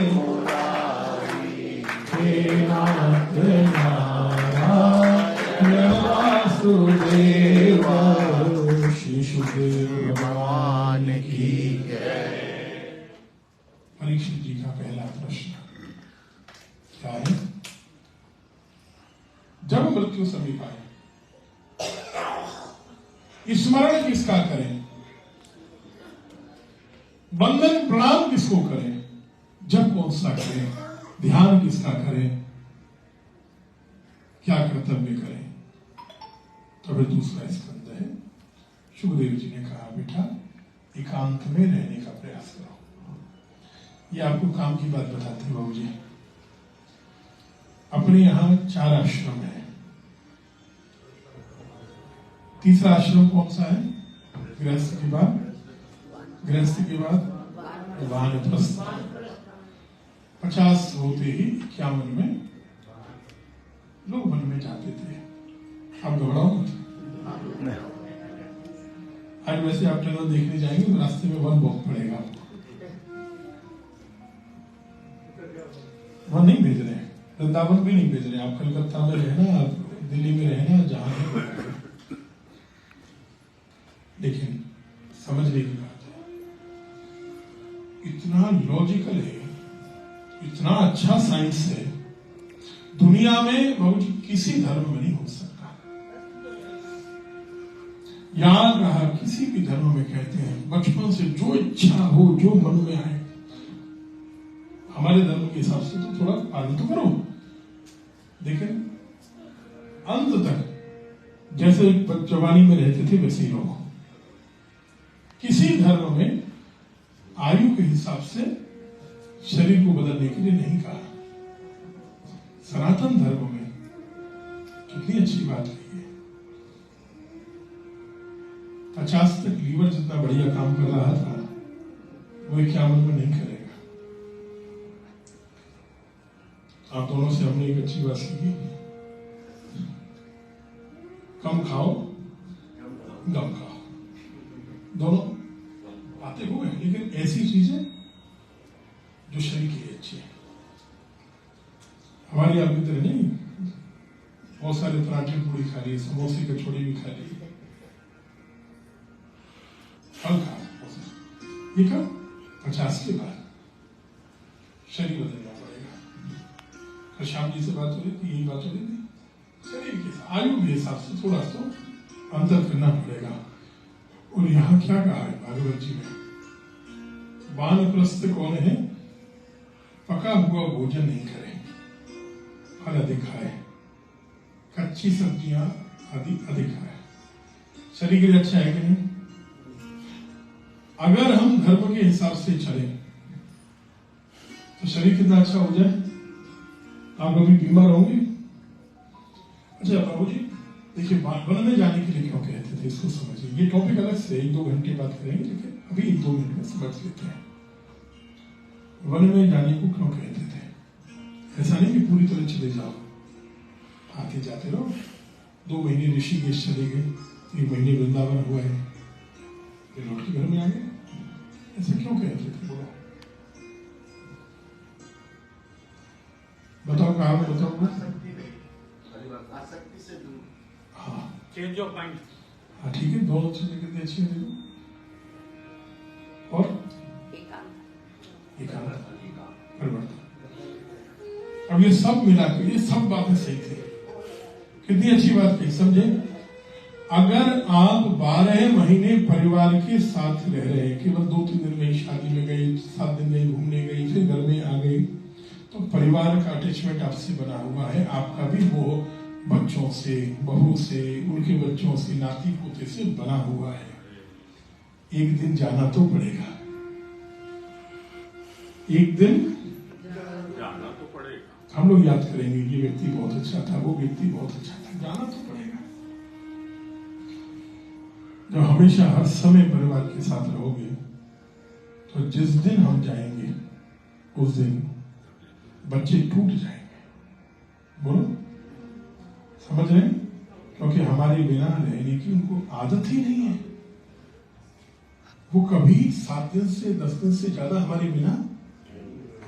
मुरारी। हे नाथ नारायण वासुदेवा। श्री सुखदेव भगवान की जय। परीक्षित जी का पहला प्रश्न क्या है? जब मृत्यु समीप आए स्मरण किसका करें? वंदन प्रणाम किसको करें? जब कौन सा करें? ध्यान किसका करें? क्या कर्तव्य करें? तो फिर दूसरा स्कंद है। सुखदेव जी ने कहा बेटा एकांत में रहने का प्रयास करो। ये आपको काम की बात बताते हैं बाबू जी। अपने यहाँ 4 आश्रम है। तीसरा आश्रम कौन सा है? गृहस्थ के बाद वानप्रस्थ। 50 होते ही 51 में लोग वन में जाते थे। आप घबराओ मत। आज वैसे आप टनल देखने जाएंगे तो रास्ते में वन बहुत पड़ेगा आपको। वन नहीं भेज रहे, वृंदावन भी नहीं भेज रहे। आप कलकत्ता में रहना, आप दिल्ली में रहना, जहां है। लेकिन समझने की बात है, इतना लॉजिकल है, इतना अच्छा साइंस है, दुनिया में बाबू जी किसी धर्म में नहीं हो सकता। यहाँ कहा किसी भी धर्म में कहते हैं बचपन से जो इच्छा हो, जो मन में आए। हमारे धर्म के हिसाब से तो थोड़ा पालन तो करो, लेकिन अंत तक जैसे जवानी में रहते थे वैसे ही रहो। किसी धर्म में आयु के हिसाब से शरीर को बदलने के लिए नहीं कहा। सनातन धर्म में कितनी अच्छी बात कही है। 50 तक लीवर जितना बढ़िया काम कर रहा था वो 51 में नहीं करेगा। आप दोनों से हमने एक अच्छी बात सीखी, कम खाओ गम खाओ। दोनों बातें हो गए, लेकिन ऐसी चीजें जो शरीर के लिए अच्छी है। हमारी आपकी तरह नहीं बहुत सारे पराठे पूरी खा लिए, समोसे कचौड़ी भी खा ली। फल खा ये कब 50 के बाद शरीर बदलना पड़ेगा। तो श्याम जी से बात हो रही थी, यही बात हो रही थी। शरीर के आयु के हिसाब से थोड़ा सा अंतर करना पड़ेगा। और यहाँ क्या कहा है भागवत जी में, वानप्रस्थ कौन है? पका हुआ भोजन नहीं करे, फल अधिक खाए, कच्ची सब्जियां अधिक खाए। शरीर के लिए अच्छा है कि नहीं? अगर हम धर्म के हिसाब से चले तो शरीर कितना अच्छा हो जाए। आप कभी बीमार होंगे? अच्छा बाबू जी देखिए, वन में जाने के लिए क्यों कहते थे इसको समझिए। ये टॉपिक अलग से 1-2 घंटे बात करेंगे, लेकिन अभी 1-2 मिनट में समझ लेते हैं वन में जाने को क्यों कहते थे। ऐसा नहीं कि पूरी तरह चले जाओ, आते जाते रहो। 2 महीने ऋषिकेश चले गए, 1 महीने वृंदावन हुआ है, फिर लौट के घर में आ गए। ऐसा क्यों कहते थे? बोलो बताओ, कहा बताओ। आसक्ति से दूर, हाँ चेंज ऑफ माइंड। हाँ ठीक है, दोनों चीजें कितनी अच्छी है देखो। और परिवर्तन। अब ये सब मिला के ये सब बातें सही थी। कितनी अच्छी बात कही, समझे? अगर आप 12 महीने परिवार के साथ रह रहे हैं, केवल 2-3 दिन में शादी में गई, 7 दिन में घूमने गई, फिर घर में आ गई, तो परिवार का अटैचमेंट आपसे बना हुआ है। आपका भी वो बच्चों से, बहू से, उनके बच्चों से, नाती पोते से बना हुआ है। एक दिन जाना तो पड़ेगा, एक दिन जाना तो पड़ेगा। हम लोग याद करेंगे ये व्यक्ति बहुत अच्छा था, वो व्यक्ति बहुत अच्छा था, जाना तो पड़ेगा। जब हमेशा हर समय परिवार के साथ रहोगे तो जिस दिन हम जाएंगे उस दिन बच्चे टूट जाएंगे। बोलो, समझ रहे हैं? क्योंकि हमारे बिना रहने की उनको आदत ही नहीं है। वो कभी 7 दिन से 10 दिन से ज्यादा हमारे बिना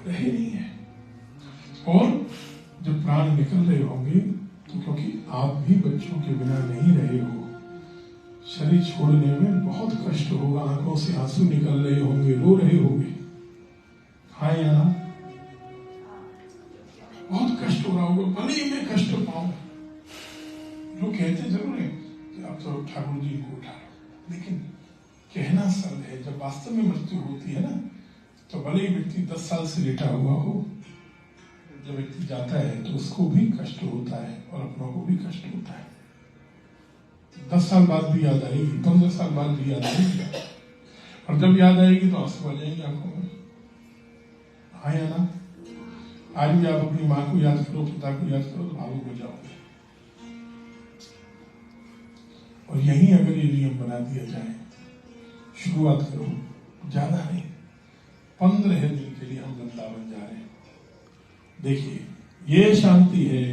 रहे नहीं है। और जब प्राण निकल रहे होंगे तो क्योंकि आप भी बच्चों के बिना नहीं रहे हो, शरीर छोड़ने में बहुत कष्ट होगा, आंखों से आंसू निकल रहे होंगे, रो रहे होंगे। हाँ या ना? बहुत कष्ट हो रहा होगा, भले ही मैं कष्ट पाऊं। लोग कहते जरूर है कि आप तो ठाकुर जी को उठा लो, लेकिन कहना सरल है। जब वास्तव में मृत्यु होती है ना, तो भले ही व्यक्ति 10 साल से लेटा हुआ हो, जब व्यक्ति जाता है तो उसको भी कष्ट होता है और अपनों को भी कष्ट होता है। 10 साल बाद भी याद आएगी, 15 साल बाद भी याद आएगी, और जब याद आएगी तो आंसू आ जाएंगे आंखों में। हाँ या ना? आज भी आप अपनी माँ को याद करो, पिता को याद करो तो भावुक हो जाओगे। और यही अगर ये नियम बना दिया जाए, शुरुआत करो, ज्यादा नहीं, 15 दिन के लिए हम वृंदावन जा रहे हैं। देखिए ये शांति है।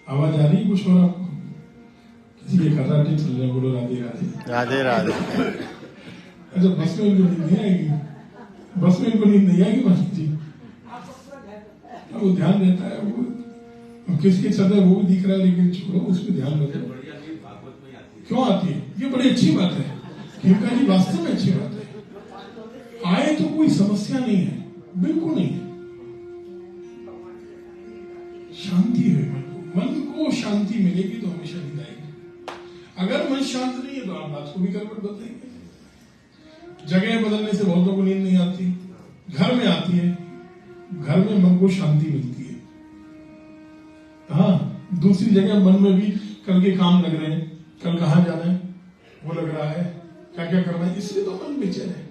आवाज आ रही कुछ? और आपको किसी के खर्राटे चल रहे? बोलो राधे राधे। राधे राधे। अच्छा, बस में इनको नींद नहीं आएगी? बस में इनको नींद नहीं आएगी मास्टर जी? वो ध्यान देता है, वो किसके चल है वो भी दिख रहा है, लेकिन छोड़ो, उस पर ध्यान रखो। क्यों आती है? ये बड़ी अच्छी बात है। क्योंकि जी वास्तव में अच्छी बात है। आए तो कोई समस्या नहीं है, बिल्कुल नहीं है। शांति है। मन को शांति मिलेगी तो हमेशा नींद आएगी। अगर मन शांत नहीं है तो आप बात को भी गड़बड़ बताएंगे। जगह बदलने से बहुतों को नींद नहीं आती, घर में आती है। घर में मन को शांति मिलती है। हाँ, दूसरी जगह मन में भी कल के काम लग रहे हैं, कल कहाँ जाना है वो लग रहा है, क्या क्या करना है, इसलिए तो मन बेचैन है।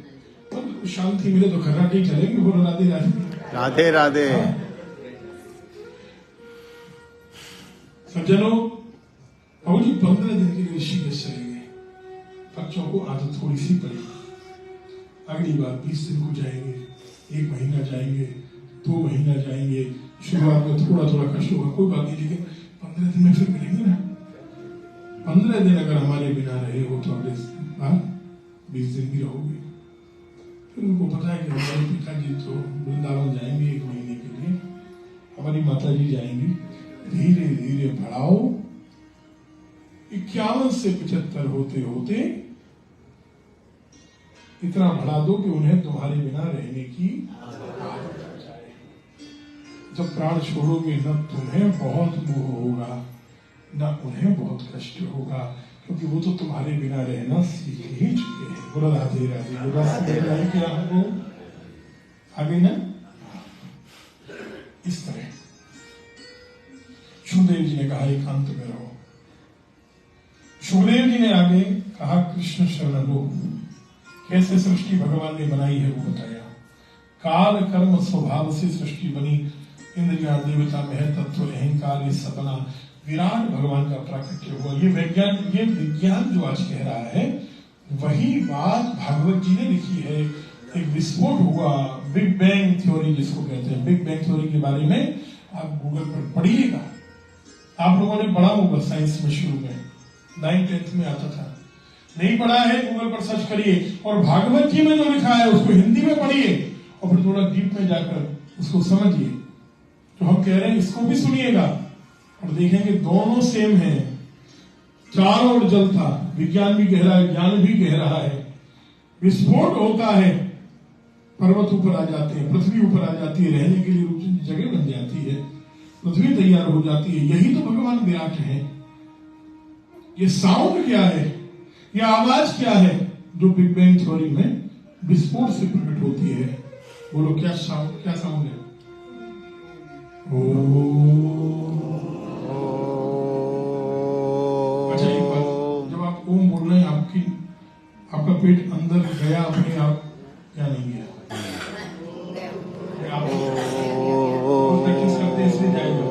तो शांति मिले तो खर्राटे चलेंगे। बोलो राधे राधे। राधे राधे। सज्जनों, बाबू जी 15 दिन के लिए ऋषिकेश चलेंगे। बच्चों को आदत थोड़ी सी पड़ेगी। अगली बार 20 दिन को जाएंगे, 1 महीना जाएंगे, 2 महीना जाएंगे। शुरुआत में थोड़ा थोड़ा कष्ट होगा, कोई बात नहीं, लेकिन 15 दिन में फिर मिलेंगे ना। 15 दिन अगर हमारे बिना रहे हो तो अगले 20 दिन भी रहोगे। फिर उनको पता है कि हमारे पिताजी तो वृंदावन जाएंगे 1 महीने के लिए, हमारी माता जी जाएंगी। धीरे धीरे बढ़ाओ, 51 से 75 होते होते इतना बढ़ा दो कि उन्हें तुम्हारे बिना रहने की आदत आ जाए। जब प्राण छोड़ोगे न तुम्हें बहुत मोह होगा, न उन्हें बहुत कष्ट होगा। क्योंकि वो तो तुम्हारे बिना रहना सीख ही चुके हैं। बोला राधे राधे। ये बात समझ में आई क्या हमको? आ गई ना? इस तरह सुखदेव जी ने कहा एकांत में रहो। सुखदेव जी ने आगे कहा कृष्ण शरण लो। कैसे सृष्टि भगवान ने बनाई है वो बताया। काल कर्म स्वभाव से सृष्टि बनी। इंद्रिया देवता महल तत्व अहंकार ये सब बना। विराट भगवान का प्राकट्य हुआ। ये विज्ञान जो आज कह रहा है वही बात भागवत जी ने लिखी है। एक विस्फोट हुआ, बिग बैंग थ्योरी जिसको कहते हैं। बिग बैंग थ्योरी के बारे में आप गूगल पर पढ़िएगा। आप लोगों ने पढ़ा होगा साइंस में, शुरू में 9th-10th में आता था। नहीं पढ़ा है गूगल पर सर्च करिए और भागवत जी में जो लिखा है उसको हिंदी में पढ़िए और फिर थोड़ा डीप में जाकर उसको समझिए। जो हम कह रहे हैं इसको भी सुनिएगा और देखेंगे दोनों सेम है। चारों ओर जल था, विज्ञान भी कह रहा है, ज्ञान भी कह रहा है। विस्फोट होता है, पर्वत ऊपर आ जाते हैं, पृथ्वी ऊपर आ जाती है, रहने के लिए जगह बन जाती है, पृथ्वी तैयार हो जाती है। यही तो भगवान विराट है। ये साउंड क्या है, ये आवाज क्या है जो बिग बैंग थ्योरी में विस्फोट से प्रकट होती है? बोलो क्या साउंड है? अच्छा एक बात, जब आप ओम बोल रहे हैं आपका पेट अंदर गया अपने आप या नहीं गया? आप प्रैक्टिस करते इसलिए जाएगा।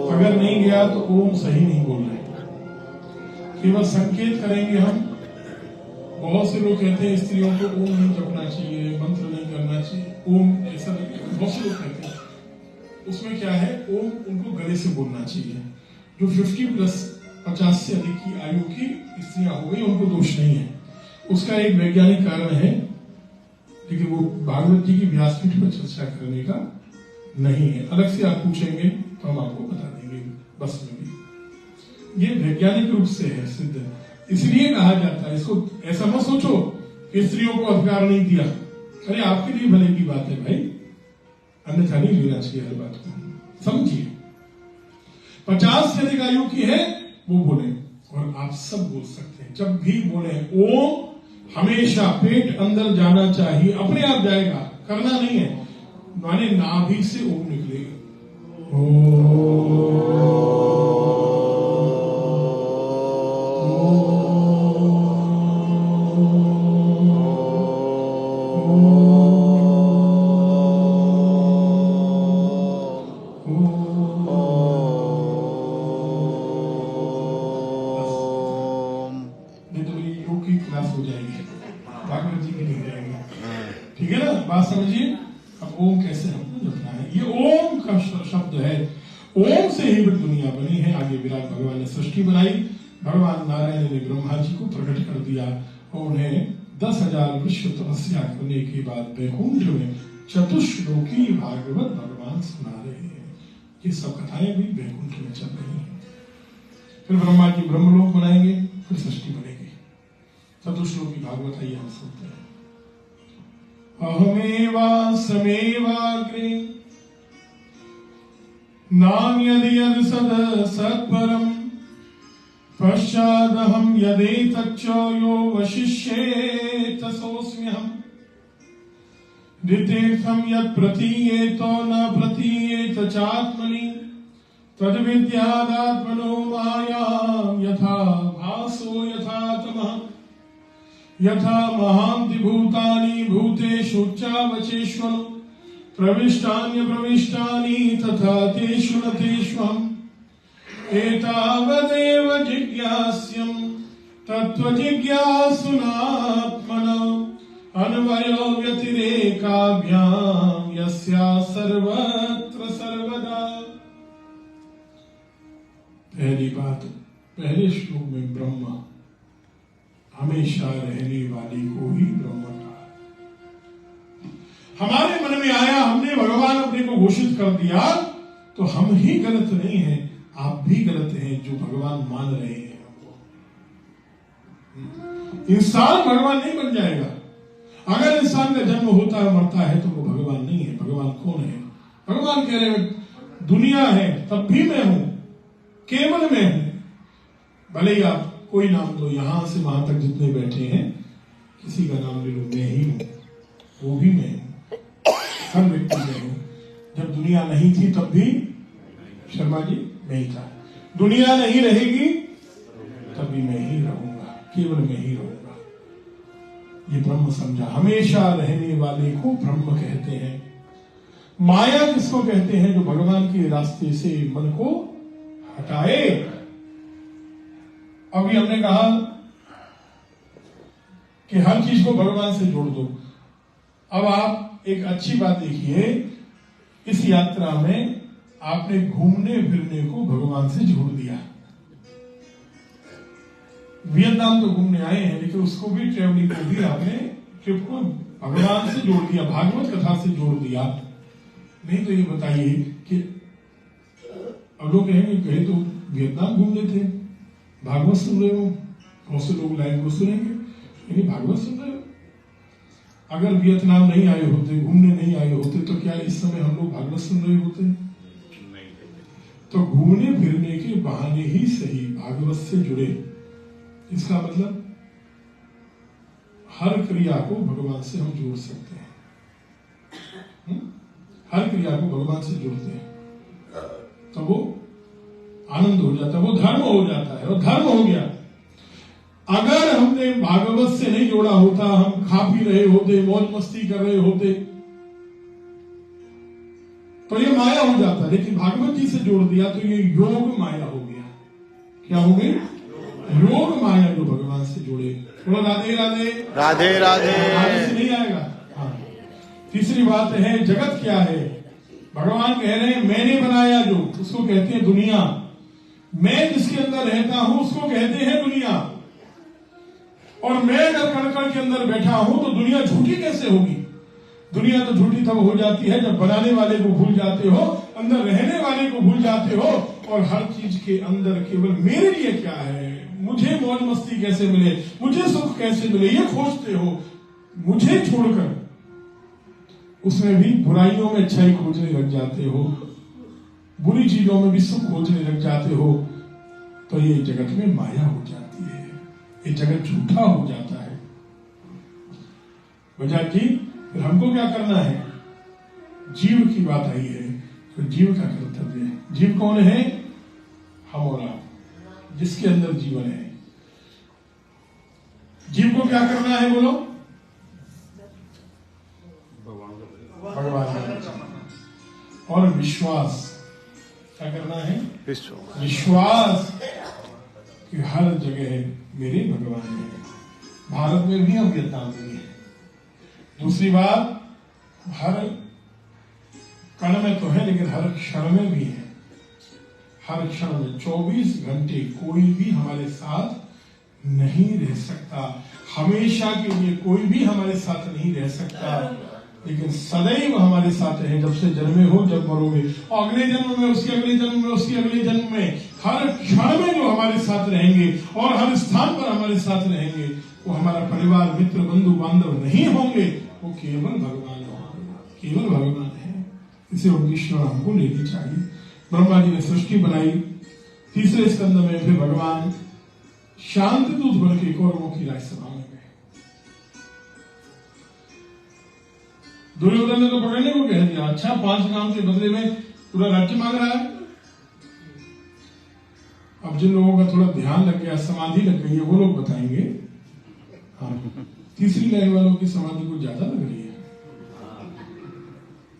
अगर नहीं गया तो ओम सही नहीं बोल रहे, केवल संकेत करेंगे हम। बहुत से लोग कहते हैं स्त्रियों को ओम नहीं जपना चाहिए, मंत्र नहीं करना चाहिए, ओम ऐसा नहीं। बहुत से लोग कहते हैं उसमें क्या है, ओम उनको गले से बोलना चाहिए। जो 50 से अधिक की आयु की स्त्रियां हो गई उनको दोष नहीं है। उसका एक वैज्ञानिक कारण है, लेकिन वो भागवत जी की व्यासपीठ पर चर्चा करने का नहीं है। अलग से आप पूछेंगे तो हम आपको बता देंगे बस में भी। ये वैज्ञानिक रूप से है सिद्ध, इसलिए कहा जाता है। इसको ऐसा मत सोचो कि स्त्रियों को अधिकार नहीं दिया। अरे आपके लिए भले की बात है भाई, अन्यथा नहीं लेना चाहिए हर बात को। समझिए 50 से अधिक आयु की है वो बोले, और आप सब बोल सकते हैं। जब भी बोले ओम हमेशा पेट अंदर जाना चाहिए, अपने आप जाएगा, करना नहीं है। माने नाभि से ओम निकलेगा। ठीक है ना, बात समझिए। अब ओम कैसे हमको जपना है, ये ओम का शब्द है। ओम से ही दुनिया बनी है। आगे विराट भगवान ने सृष्टि बनाई। भगवान नारायण ने ब्रह्मा जी को प्रकट कर दिया और उन्हें 10,000 विश्व तपस्या करने के बाद वैकुंठ में चतुश्लोकी भागवत भगवान सुना रहे हैं। ये सब कथाएं भी वैकुंठ में चल रही हैं। फिर ब्रह्मा जी ब्रह्मलोक बनाएंगे, फिर सृष्टि बनेगी। चतुश्लोकी भागवत आइए हम सुनते हैं। अहमेवा समेवाग्रे नान्यद् सत्परम् पश्चादहं यदेतच्च यो वशिष्येत सोऽस्म्यहम्। द्वितीर्थं यत् प्रतीयेत न प्रतीयेत चात्मनि तद्विद्यादात्मनो मायां यथा भासो यथा तमः। यथा महान्ति भूतानि भूतेषु चावचेष्वन् प्रविष्टान्यप्रविष्टानि तथा तेषु न तेष्वहम्। एतावदेव जिज्ञास्यम् तत्त्वजिज्ञासुनात्मनः अन्वयो व्यतिरेकाभ्याम् यस्या सर्वत्र सर्वदा। पहली बात, पहले श्लोक में ब्रह्मा हमेशा रहने वाली को ही ब्रह्म कहा। हमारे मन में आया, हमने भगवान अपने को घोषित कर दिया, तो हम ही गलत नहीं हैं, आप भी गलत हैं जो भगवान मान रहे हैं हमको। इंसान भगवान नहीं बन जाएगा। अगर इंसान का जन्म होता है मरता है तो वो भगवान नहीं है। भगवान कौन है? भगवान कह रहे हैं दुनिया है तब भी मैं हूं, केवल मैं हूं। भले ही आप कोई नाम लो, यहां से वहां तक जितने बैठे हैं किसी का नाम ले लो, मैं ही हूं, वो भी मैं हूं, हर व्यक्ति मैं हूं। जब दुनिया नहीं थी तब भी शर्मा जी मैं ही था, दुनिया नहीं रहेगी तब भी मैं ही रहूंगा, केवल मैं ही रहूंगा। ये ब्रह्म समझा। हमेशा रहने वाले को ब्रह्म कहते हैं। माया किसको कहते हैं? जो भगवान के रास्ते से मन को हटाए। अभी हमने कहा कि हर चीज को भगवान से जोड़ दो। अब आप एक अच्छी बात देखिए, इस यात्रा में आपने घूमने फिरने को भगवान से जोड़ दिया। वियतनाम तो घूमने आए हैं, लेकिन उसको भी, ट्रेवलिंग को भी आपने, ट्रिप को भगवान से जोड़ दिया, भागवत कथा से जोड़ दिया। नहीं तो ये बताइए कि अब लोग कहेंगे कहे तो वियतनाम घूमने थे, भागवत सुन रहे हो, बहुत से लोग लाइव को सुनेंगे, लेकिन भागवत सुन रहे हो। अगर वियतनाम नहीं आए होते, घूमने नहीं आए होते, तो क्या इस समय हम लोग भागवत सुन रहे होते? तो घूमने फिरने के बहाने ही सही भागवत से जुड़े। इसका मतलब हर क्रिया को भगवान से हम जोड़ सकते हैं। हर क्रिया को भगवान से जोड़ते हैं तो वो आनंद हो जाता है, वो धर्म हो जाता है, और धर्म हो गया। अगर हमने भागवत से नहीं जोड़ा होता, हम खा पी रहे होते, मौज मस्ती कर रहे होते, तो ये माया हो जाता। लेकिन भागवत जी से जोड़ दिया तो ये योग माया हो गया। क्या हो गई? योग माया जो भगवान से जुड़े। बोलो राधे राधे। राधे राधे। आगे से नहीं आएगा। हाँ। तीसरी बात है, जगत क्या है? भगवान कह रहे हैं मैंने बनाया जो, उसको कहते हैं दुनिया। मैं जिसके अंदर रहता हूं उसको कहते हैं दुनिया। और मैं अगर कण के अंदर बैठा हूं तो दुनिया झूठी कैसे होगी? दुनिया तो झूठी तब हो जाती है जब बनाने वाले को भूल जाते हो, अंदर रहने वाले को भूल जाते हो, और हर चीज के अंदर केवल मेरे लिए क्या है, मुझे मौज मस्ती कैसे मिले, मुझे सुख कैसे मिले, ये खोजते हो। मुझे छोड़कर उसमें भी बुराइयों में अच्छाई खोजने लग जाते हो, बुरी चीजों में भी सुख खोजने लग जाते हो, तो ये जगत में माया हो जाती है, ये जगत झूठा हो जाता है। बजाज जी, फिर हमको क्या करना है? जीव की बात आई है, तो जीव का कर्तव्य है। जीव कौन है? हम और आप, जिसके अंदर जीवन है। जीव को क्या करना है? बोलो। भगवान और विश्वास। क्या करना है? विश्वास कि हर जगह मेरे भगवान है। भारत में भी और वियतनाम में भी है। दूसरी बात, हर कण में तो है, लेकिन हर क्षण में भी है। हर क्षण में 24 घंटे कोई भी हमारे साथ नहीं रह सकता। हमेशा के लिए कोई भी हमारे साथ नहीं रह सकता, लेकिन सदैव हमारे साथ है। जब से जन्मे हो, जब मरोगे, और अगले जन्म में, उसके अगले जन्म में, उसके अगले जन्म में, हर क्षण में जो हमारे साथ रहेंगे और हर स्थान पर हमारे साथ रहेंगे, वो हमारा परिवार, मित्र, बंधु बांधव नहीं होंगे, वो केवल भगवान होंगे, केवल भगवान है। इसे उनकी शरण हमको लेनी चाहिए। ब्रह्मा जी ने सृष्टि बनाई, तीसरे स्कंद में फिर भगवान शांति दूत बन के कौरवों की राजसभा में गए। दुर्योधन ने तो पकड़ने को कह दिया, अच्छा 5 काम के बदले में पूरा राज्य मांग रहा है। अब जिन लोगों का थोड़ा ध्यान लग गया, समाधि लग गई है, वो लोग बताएंगे। हाँ, तीसरी लाइन वालों की समाधि को ज्यादा लग रही है।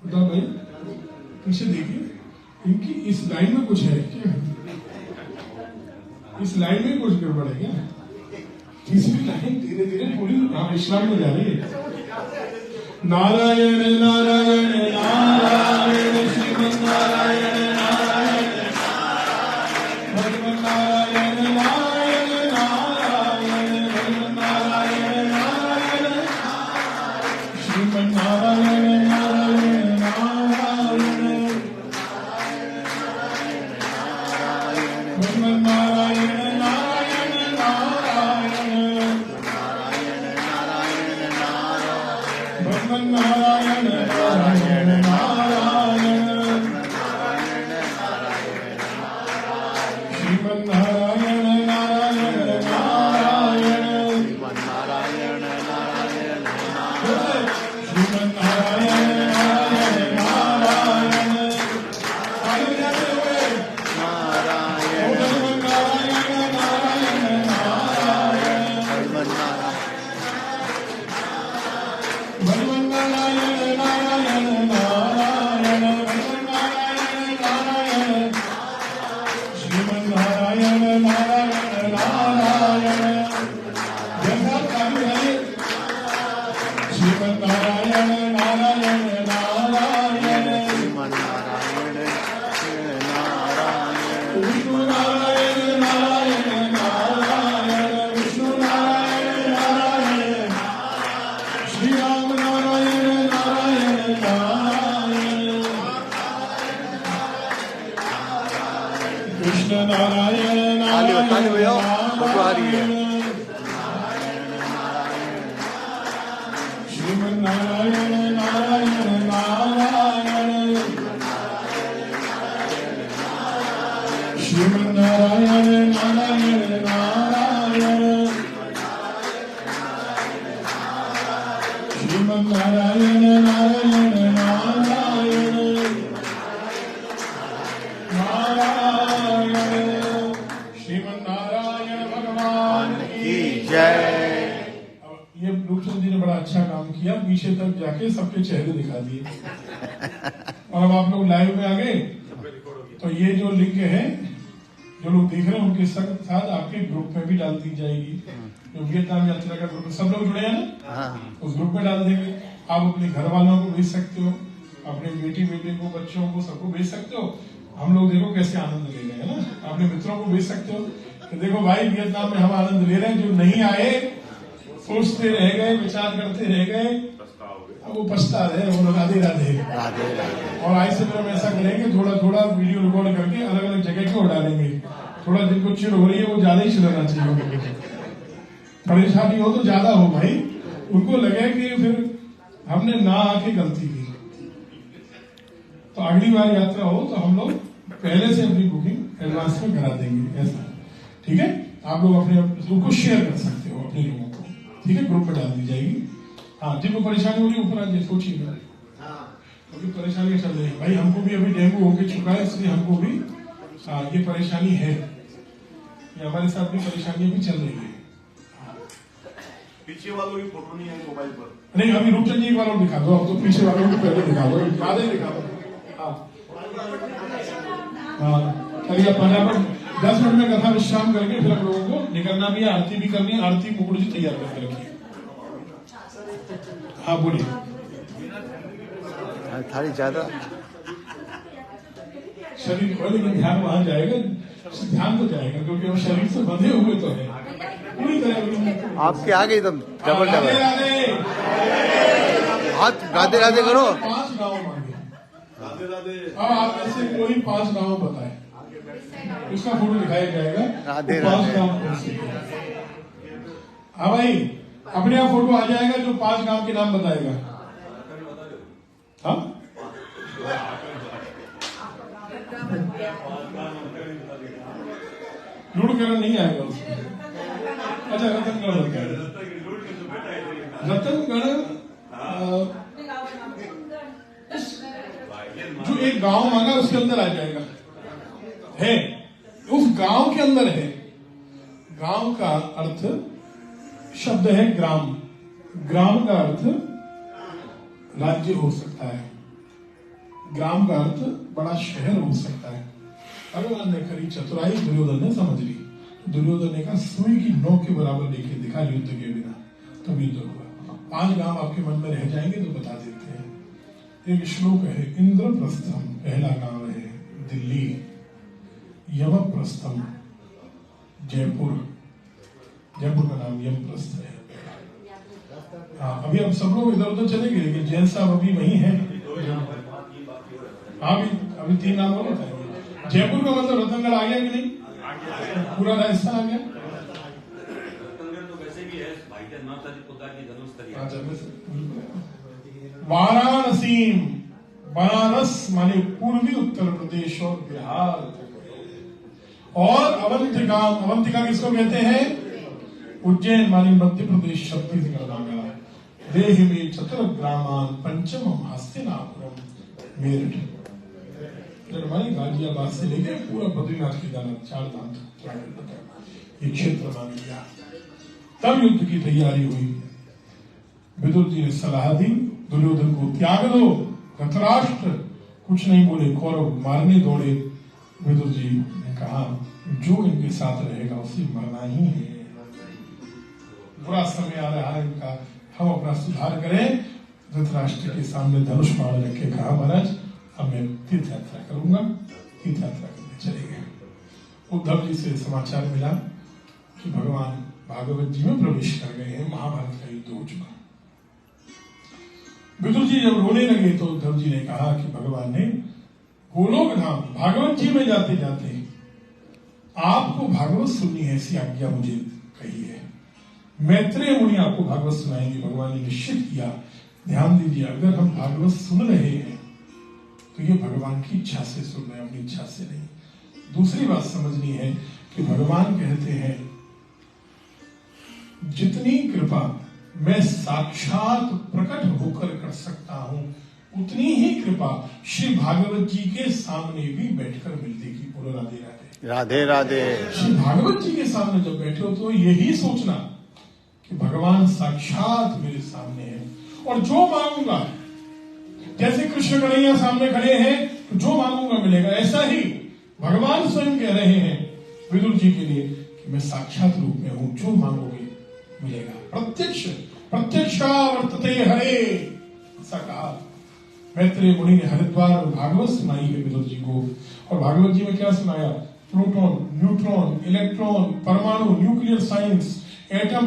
बताओ भाई, पीछे देखिए, इनकी इस लाइन में कुछ है क्या? इस लाइन में कुछ गड़बड़ है क्या? तीसरी लाइन धीरे धीरे पूरी इस्लाम में जा रही है। नारायण नारायण नारायण श्रीमन नारायण नारायण भगवान नारायण नारायण नारायण भगवान नारायण नारायण श्रीमन नारायण नारायण नारायण भगवान नारायण नारायण नारायण भगवान नारायण नारायण नारायण श्रीमन नारायण नारायण श्रीमन्नारायण नारायण नारायण आगे जाते हुए नारायण श्रीमन्नारायण नारायण नारायण श्रीमन्नारायण श्रीमन्नारायण नारायण नारायण श्रीमन्नारायण नारायण नारायण जैसा आगे आइए श्रीमन्नारायण नारायण नारायण श्रीमन्नारायण नारायण विष्णु नारायण नारायण नारायण विष्णु नारायण नारायण श्री राम नारायण नारायण नारायण कृष्ण नारायण ताली बजाओ, फोटो आ रही है। श्रीमन्नारायण नारायण नारायण श्रीमन्नारायण नारायण नारायण श्रीमन्नारायण नारायण नारायण नारायण श्रीमन्नारायण भगवान की जय। ये रूपचंद जी ने बड़ा अच्छा काम किया, पीछे तक जाके सबके चेहरे दिखा दिए। और अब आप लोग लाइव में आ गए, तो ये जो लिंक है जो लोग देख रहे हैं उनके साथ आपके ग्रुप में भी डाल दी जाएगी। जो वियतनाम यात्रा का ग्रुप सब लोग जुड़े हैं ना, उस ग्रुप में डाल देंगे। आप अपने घर वालों को भेज सकते हो, अपने बेटी बेटे को, बच्चों को, सबको भेज सकते हो। हम लोग देखो कैसे आनंद ले रहे हैं ना, अपने मित्रों को भेज सकते हो कि देखो भाई वियतनाम में हम आनंद ले रहे हैं। जो नहीं आए सोचते रह गए, विचार करते रह गए, अब वो पछता रहे, वो राधे राधे। राधे राधे। और आज से फिर हम ऐसा करेंगे, थोड़ा थोड़ा वीडियो रिकॉर्ड करके अलग अलग जगह को डालेंगे। थोड़ा जिनको चिड़ हो रही है वो ज्यादा ही चिड़ना चाहिए, परेशानी हो तो ज्यादा हो भाई, उनको लगे कि फिर हमने ना आके गलती की। तो अगली बार यात्रा हो तो हम लोग पहले से अपनी बुकिंग एडवांस में करा देंगे, ऐसा ठीक है। आप लोग अपने ग्रुप को शेयर कर सकते हो अपने लोगों को, ठीक है, ग्रुप में डाल दी जाएगी। हाँ, जिनको परेशानी हो रही है ऊपर आज सोचिएगा, क्योंकि परेशानी चल रही है भाई। हमको भी अभी डेंगू होके चुका है, इसलिए हमको भी ये परेशानी है, ये हमारे साथ भी परेशानियां भी चल रही है। पीछे वालों की फोटो नहीं है मोबाइल पर। नहीं, अभी रूपचंद जी वालों दिखा दो, अब तो पीछे वालों को पहले दिखा दो, ज्यादा ही दिखा दो। हाँ, चलिए फटाफट 10 मिनट में कथा विश्राम करके फिर हम लोगों को निकलना भी है, आरती भी करनी है। आरती मुकुट जी तैयार करके रखिए। हाँ बोलिए। थाली ज्यादा शरीर को, लेकिन ध्यान वहां जाएगा, ध्यान तो जाएगा क्योंकि हम शरीर से बंधे हुए तो है पूरी तरह। आपके आगे एकदम डबल राधे डबल राधे। हाथ राधे राधे करो। 5 गाँव मांगे, राधे राधे। अब आप में से कोई 5 गाँव बताए, उसका फोटो दिखाया जाएगा। राधे 5 राधे। गाँव कौन से हैं? हाँ भाई, अपने आप फोटो आ जाएगा जो 5 गाँव के नाम बताएगा। हाँ, लूटकरण नहीं आएगा उसमें। अच्छा, रतनगढ़ होता है। रतनगढ़ जो एक गांव मांगा उसके अंदर आ जाएगा, है उस गांव के अंदर है। गांव का अर्थ शब्द है ग्राम, ग्राम का अर्थ राज्य हो सकता है, ग्राम का अर्थ बड़ा शहर हो सकता है। भगवान ने खरी चतुराई दुर्योधन ने समझ ली। दुर्योधन ने कहा सुई की नोक के बराबर लेके दिखा युद्ध के बिना, तब युद्ध हुआ। 5 गांव आपके मन में रह जाएंगे तो बता देते हैं। एक श्लोक है, इंद्रप्रस्थम पहला गांव है दिल्ली, यमप्रस्थम जयपुर, जयपुर का नाम यमप्रस्थ है। हाँ, अभी हम सब लोग इधर उधर चले गए, लेकिन जैन साहब अभी वही है। हाँ, अभी 3 नाम और बताएंगे। जयपुर का मतलब रतनगढ़ आ गया कि नहीं? पूरा राजस्थान आ गया। रतनगढ़ तो वैसे भी है भाईजान माता जी पुता की जन्मस्थली है। वाराणसी, बनारस माने पूर्वी उत्तर प्रदेश और बिहार, और अवंतिका, अवंतिका किसको कहते हैं? उज्जैन माने मध्य प्रदेश, छत्तीसगढ़ आ गया। देहि में चतुर्ग्रामान पंचमम हस्तिनापुरम मेरठ। जर्मनी गाजियाबाद से लेके पूरा बद्रीनाथ केदारनाथ 4 धाम तक ये क्षेत्र मान लिया। तब युद्ध की तैयारी हुई। विदुर जी ने सलाह दी, दुर्योधन को त्याग दो। धृतराष्ट्र कुछ नहीं बोले, कौरव मारने दौड़े। विदुर जी ने कहा जो इनके साथ रहेगा उसे मरना ही है। बुरा समय आ रहा है इनका, हम अपना सुधार करें। धृतराष्ट्र के सामने धनुष बाण रख के कहा महाराज अब मैं तीर्थ यात्रा करूंगा। तीर्थ यात्रा करने चले गए। उद्धव जी से समाचार मिला कि भगवान भागवत जी में प्रवेश कर गए हैं, महाभारत का युद्ध हो चुका। विदुर जी जब रोने लगे तो उद्धव जी ने कहा कि भगवान ने गोलोक धाम भागवत जी में जाते जाते आपको भागवत सुननी है, ऐसी आज्ञा मुझे कही है। मैत्रेय मुनि आपको भागवत सुनाएंगे। भगवान ने निश्चित किया। ध्यान दीजिए, अगर हम भागवत सुन रहे हैं तो ये भगवान की इच्छा से सुन रहे हैं, अपनी इच्छा से नहीं। दूसरी बात समझनी है कि भगवान कहते हैं जितनी कृपा मैं साक्षात प्रकट होकर कर सकता हूं उतनी ही कृपा श्री भागवत जी के सामने भी बैठकर मिलेगी। बोलो राधे राधे। राधे राधे। श्री भागवत जी के सामने जब बैठे हो तो यही सोचना कि भगवान साक्षात मेरे सामने है और जो मांगूंगा, जैसे कृष्ण कन्हैया सामने खड़े हैं तो जो मांगूंगा मिलेगा, ऐसा ही भगवान स्वयं कह रहे हैं विदुर जी के लिए कि मैं साक्षात रूप में हूं, जो मांगोगे मिलेगा। प्रत्यक्षावर्तते हरे, ऐसा कहा। मैत्रेय मुनि ने हरिद्वार और भागवत सुनाई है विदुर जी को। और भागवत जी में क्या सुनाया? प्रोटॉन, न्यूट्रॉन, इलेक्ट्रॉन, परमाणु, न्यूक्लियर साइंस, एटम,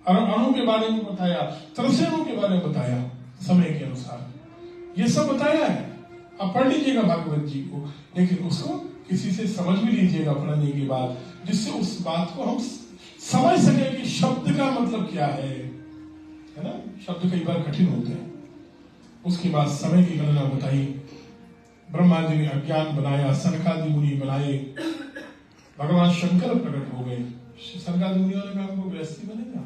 अणु के बारे में बताया, त्रसेणु के बारे में बताया, समय के अनुसार ये सब बताया है। आप पढ़ लीजिएगा भागवत जी को, लेकिन उसको किसी से समझ भी लीजिएगा पढ़ने के बाद, जिससे उस बात को हम समझ सके कि शब्द का मतलब क्या है ना। शब्द कई बार कठिन होते हैं। उसके बाद समय की गणना बताई। ब्रह्मा जी ने अज्ञान बनाया, सनकादि मुनि बनाए, भगवान शंकर प्रकट हो गए। सनकादि मुनियों ने कहा हमको गृहस्थी बनेगा।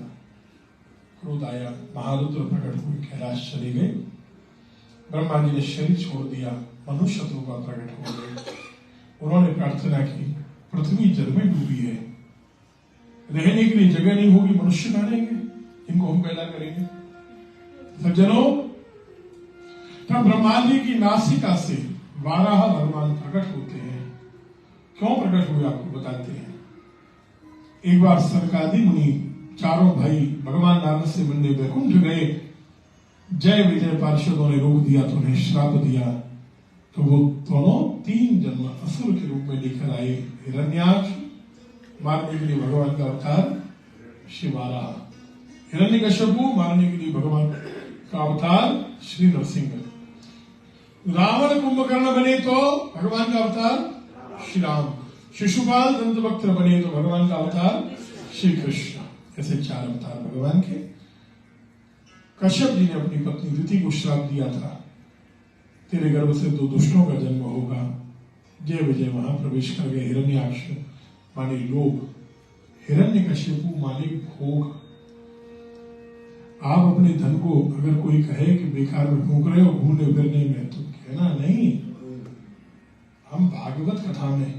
क्रोध आया, महारुद्र प्रकट हुए, कैलाश चले गए। ब्रह्मा जी ने शरीर छोड़ दिया, मनुष्य रूपा प्रकट हो गए। उन्होंने प्रार्थना की, पृथ्वी जल में डूबी है, रहने के लिए जगह नहीं होगी, मनुष्य कहां रहेंगे, इनको हम पैदा करेंगे। सज्जनों, तब ब्रह्मा जी की नासिका से वाराह भगवान प्रकट होते हैं। क्यों प्रकट हुए आपको बताते हैं। एक बार सनकादि मुनि चारों भाई भगवान नारद से मिलने वैकुंठ गए। जय विजय पार्षदों ने रोक दिया तो उन्हें श्राप दिया। तो वो दोनों 3 जन्म असुर के रूप में लेकर आए। हिरण्याक्ष मारने के लिए भगवान का अवतार श्री वाराह, हिरण्यकश्यपु मारने के लिए भगवान का अवतार श्री नरसिंह, रावण कुंभकर्ण बने तो भगवान का अवतार श्री राम, शिशुपाल दंतवक्त्र बने तो भगवान का अवतार श्री कृष्ण। ऐसे 4 अवतार भगवान के। कश्यप जी ने अपनी पत्नी दिति को श्राप दिया था, तेरे गर्भ से 2 दुष्टों का जन्म होगा। जय विजय वहां प्रवेश कर गए। हिरण्याक्ष माने लोभ, हिरण्यकश्यपु माने भोग। आप अपने धन को अगर कोई कहे कि बेकार में फूंक रहे हो घूमने फिरने में, तो कहना नहीं, हम भागवत कथा में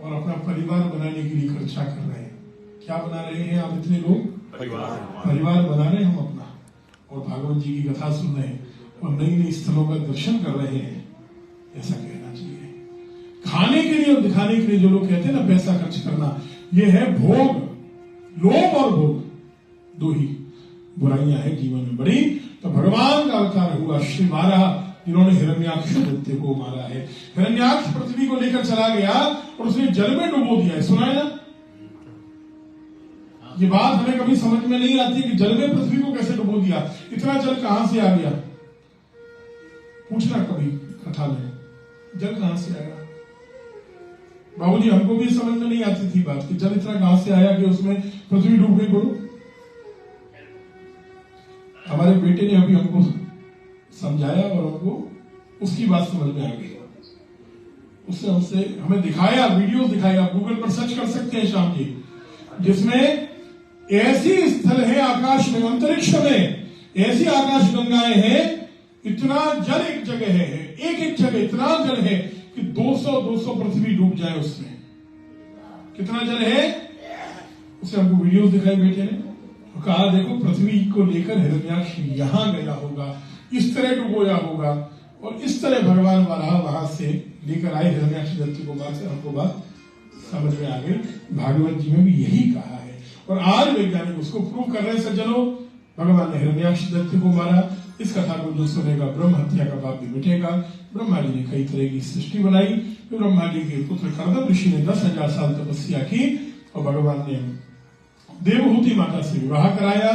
और अपना परिवार बनाने के लिए खर्चा कर रहे हैं। क्या बना रहे हैं आप इतने लोग? परिवार बना रहे हैं हम अपना, और भागवत जी की कथा सुन रहे हैं और नई नई स्थलों का दर्शन कर रहे हैं। ऐसा कहना चाहिए। खाने के लिए और दिखाने के लिए जो लोग कहते हैं ना पैसा खर्च करना, यह है भोग। लोभ और भोग 2 ही बुराइयां हैं जीवन में बड़ी। तो भगवान का अवतार हुआ श्री वाराह, जिन्होंने हिरण्याक्ष दैत्य को मारा है। हिरण्याक्ष पृथ्वी को लेकर चला गया और उसने जल में डुबो दिया है। सुना है ना? ये बात हमें कभी समझ में नहीं आती कि जल में पृथ्वी को कैसे डुबो दिया, इतना जल कहां से आ गया। पूछना कभी कथा में, जल कहां से आया। बाबूजी हमको भी समझ में नहीं आती थी बात कि जल इतना कहां से आया कि उसमें पृथ्वी डूब गई। बोलो, हमारे बेटे ने अभी हमको समझाया और हमको उसकी बात समझ में आ गई। उससे हमसे हमें दिखाया, वीडियो दिखाया, गूगल पर सर्च कर सकते हैं शाम जी, जिसमें ऐसी स्थल है आकाश में, अंतरिक्ष में, ऐसी आकाश गंगाएं हैं, इतना जल एक जगह है, एक जगह इतना जल है कि 200 पृथ्वी डूब जाए उसमें। कितना जल है? उसे हमको वीडियो दिखाई बेटे ने, कहा देखो पृथ्वी को लेकर हिरण्याक्ष यहां गया होगा, इस तरह डुबोया होगा, और इस तरह भगवान वहां से लेकर आए हिरण्याक्ष दत्त को। बात से हमको बात समझ में आ गई। भागवत जी में भी यही कहा है, और आज वैज्ञानिक उसको प्रूव कर रहे हैं। सज्जनों, भगवान ने हिरण्याक्ष दत्त को मारा। इस कथा को जो सुनेगा ब्रह्म हत्या का पाप भी मिटेगा। ब्रह्मा जी ने कई तरह की सृष्टि बनाई। फिर ब्रह्मा जी के पुत्र कर्दम ऋषि ने 10,000 साल तपस्या की, और भगवान ने देवहूति माता से विवाह कराया।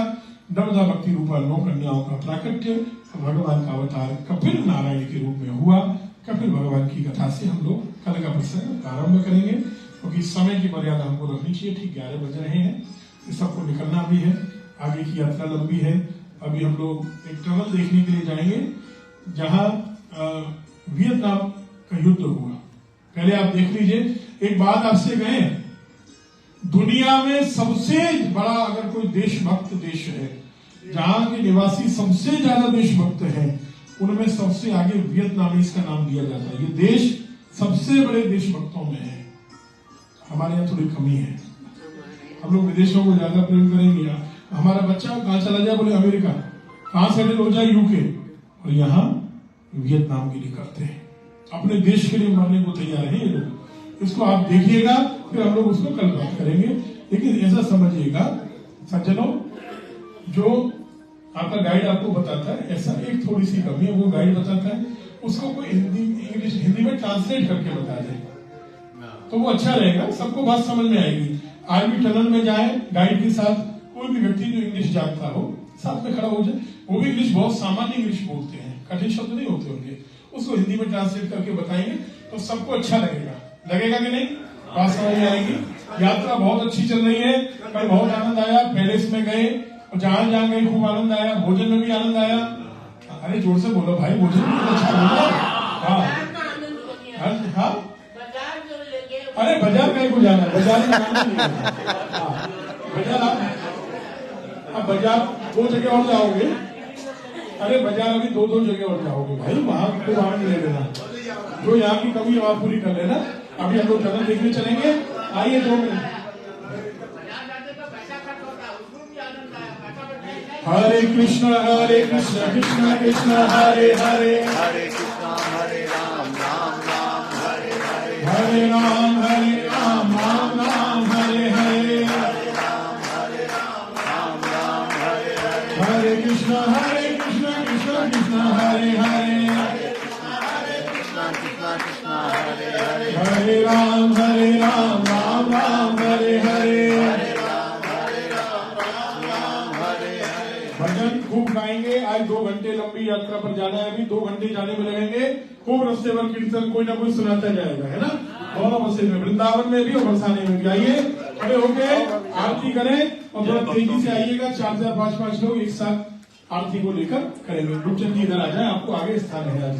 नर्मदा भक्ति रूपा 9 कन्याओं का प्राकट्य भगवान का अवतार कपिल नारायण के रूप में हुआ। कपिल भगवान की कथा से हम लोग कल का प्रसंग आरंभ करेंगे, क्योंकि समय की मर्यादा हमको रखनी चाहिए। ठीक 11 बज रहे हैं, इस सबको निकलना भी है, आगे की यात्रा लंबी है। अभी हम लोग एक टनल देखने के लिए जाएंगे जहां वियतनाम का युद्ध हुआ। पहले आप देख लीजिए, एक बात आपसे गए, दुनिया में सबसे बड़ा अगर कोई देशभक्त देश है, जहां के निवासी सबसे ज्यादा देशभक्त हैं, उनमें सबसे आगे वियतनामीज का नाम दिया जाता है। ये देश सबसे बड़े देशभक्तों में है। हमारे यहाँ थोड़ी कमी है, हम लोग विदेशों को ज्यादा प्रेम करेंगे। हमारा बच्चा कहाँ चला जाए, बोले अमेरिका, कहाँ सेटल हो जाए, यूके, और यहाँ वियतनाम के लिए करते हैं। अपने देश के लिए मरने को तैयार है ये लोग। इसको आप देखिएगा, फिर हम लोग उसको कल बात करेंगे। लेकिन ऐसा समझिएगा सज्जनों, जो आपका गाइड आपको बताता है, ऐसा एक थोड़ी सी कमी है। वो गाइड बताता है, उसको कोई हिंदी में ट्रांसलेट करके बता दे तो वो अच्छा रहेगा, सबको बात समझ में आएगी। आज भी टनल में जाए गाइड के साथ, कोई भी व्यक्ति जो इंग्लिश जानता हो साथ में खड़ा हो जाए। वो भी इंग्लिश बहुत सामान्य इंग्लिश बोलते हैं, कठिन शब्द नहीं होते उनके। उसको हिंदी में ट्रांसलेट करके बताएंगे तो सबको अच्छा लगेगा। लगेगा कि नहीं? बात समझ में आएगी। यात्रा बहुत अच्छी चल रही है, कल बहुत आनंद आया। पैलेस में गए और जहां जहां गए खूब आनंद आया। भोजन में भी आनंद आया। अरे जोर से बोलो भाई, भोजन भी अच्छा बोलो। हाँ, अरे बाजार कहीं को जाना है, बाजार में जाना नहीं है। बाजार अब बाजार 2 जगह और जाओगे। अरे बाजार अभी 2 जगह और जाओगे भाई, वहां को आनंद ले लेना, जो यहाँ की कमी वहां पूरी कर लेना। अभी हम लोग टनल देखने चलेंगे, आइए 2 मिनट। हरे कृष्ण कृष्ण कृष्ण हरे हरे, हरे कृष्णा हरे राम राम राम हरे हरे, हरे राम राम राम हरे हरे, राम राम हरे हरे, हरे कृष्ण कृष्ण कृष्ण हरे हरे, कृष्णा कृष्णा कृष्णा हरे हरे, हरे राम राम राम हरे हरे। भजन खूब गाएंगे। आज 2 घंटे लंबी यात्रा पर जाना है, अभी 2 घंटे जाने में लगेंगे। खूब रास्ते पर कीर्तन कोई ना कोई सुनाता जाएगा, है ना। दोनों बसे में, वृंदावन में भी और बरसाने में भी। आइए खड़े होके आरती करें, और थोड़ा तेजी से आइएगा। 4 5 लोग एक साथ आरती को लेकर करेंगे। रूपचंद जी इधर आ जाए, आपको आगे स्थान है आज।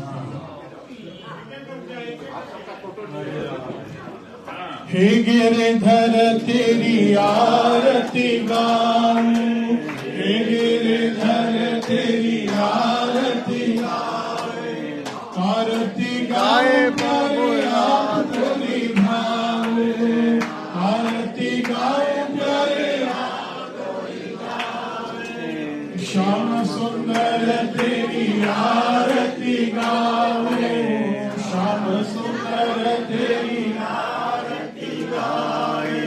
हे गिरधर तेरी आरती गाऊं, हे गिरधर तेरी आरती आरती गाए प्रभु आपको निभाऊं, आरती गाए प्यारे श्याम सुंदर तेरी आरती गावे, श्याम सुंदर तेरी आरती गाए।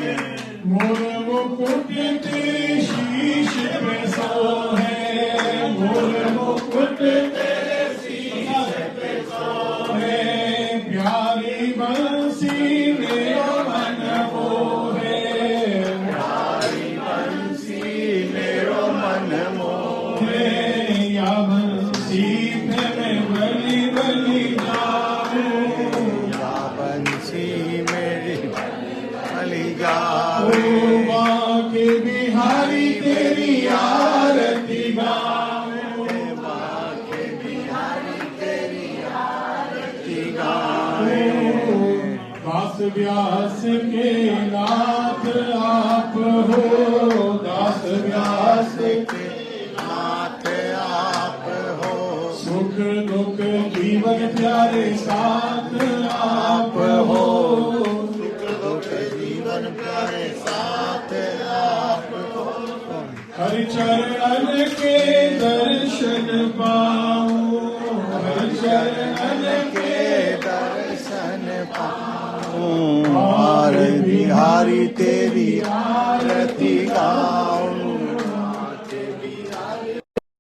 मोर मुकुट तेरे शीश पे सोहे, मोर मुकुट तेरे शीश पे सोहे, प्यारी बंसी मेरो मन मोहे, प्यारी बंसी मेरो मन मोहे, या बंसी पे मैं बलि बलि जाऊं, या बंसी मेरी बलि गाओ, के बिहारी तेरी आरती गाऊं, बाके बिहारी तेरी आरती गाओ, दास व्यास के नाथ आप हो, दास व्यास नाथ सुख दुख जीवन प्यारे साथ आप हो, सुख दुख जीवन प्यारे साथ आप हो। हरि चरण के दर्शन पाऊं, हरि चरण के दर्शन पाऊं, हार बिहारी तेरी आरती गाऊं,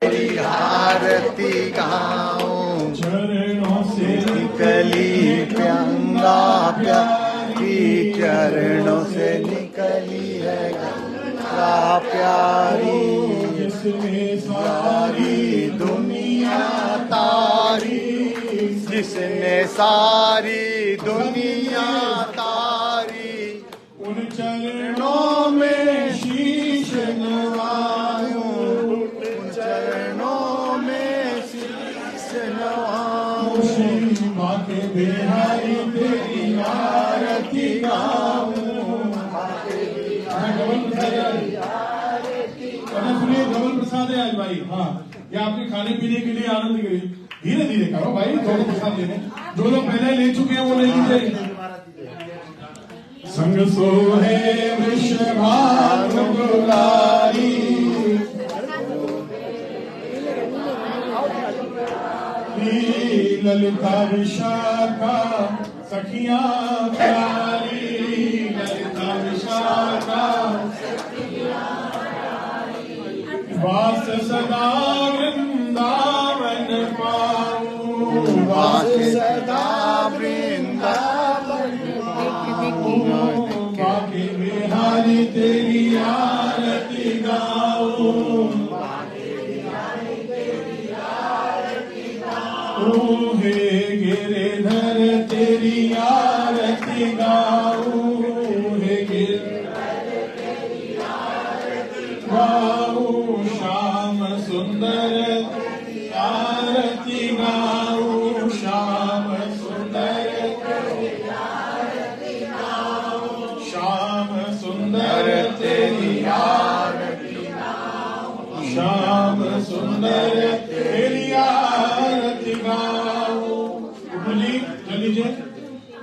तेरी आरती गाऊं। चरणों से निकली गंगा प्यारी, चरणों से निकली है गंगा प्यारी। जिसने सारी दुनिया तारी, जिसने सारी दुनिया तारी। उन चरणों में शीश नवाऊं, उन चरणों में शीश नवाऊं। श्री माँ के बिहारी तेरी आरती गाऊं। सुनिए धवल प्रसाद है आज भाई। हाँ, ये आपके खाने पीने के लिए आनंद के लिए धीरे धीरे करो भाई। धवल प्रसाद लेने जो लोग पहले ले चुके हैं वो ले लीजिए। संग सोहे वृषभानु दुलारी, ललिता विशाखा सखियां प्यारी, ललिता विशाखा वास सदा वृंदावन पाऊं, वास सदा वृंदावन पाऊं। बाकी बिहारी तेरी आरती गाऊं, हे गिरिधर तेरी आरती गाऊं, हे गिरिधर तेरी आरती गाऊं। श्याम सुंदर तेरी आरती गाऊं, श्याम सुंदर तेरी आरती गाऊं। श्याम सुंदर तेरी आरती गाऊं, श्याम सुंदर तेरी आरती गाऊं। जी चल लीजिए।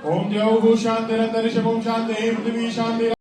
ओम जय शांति शांति पृथ्वी शांति।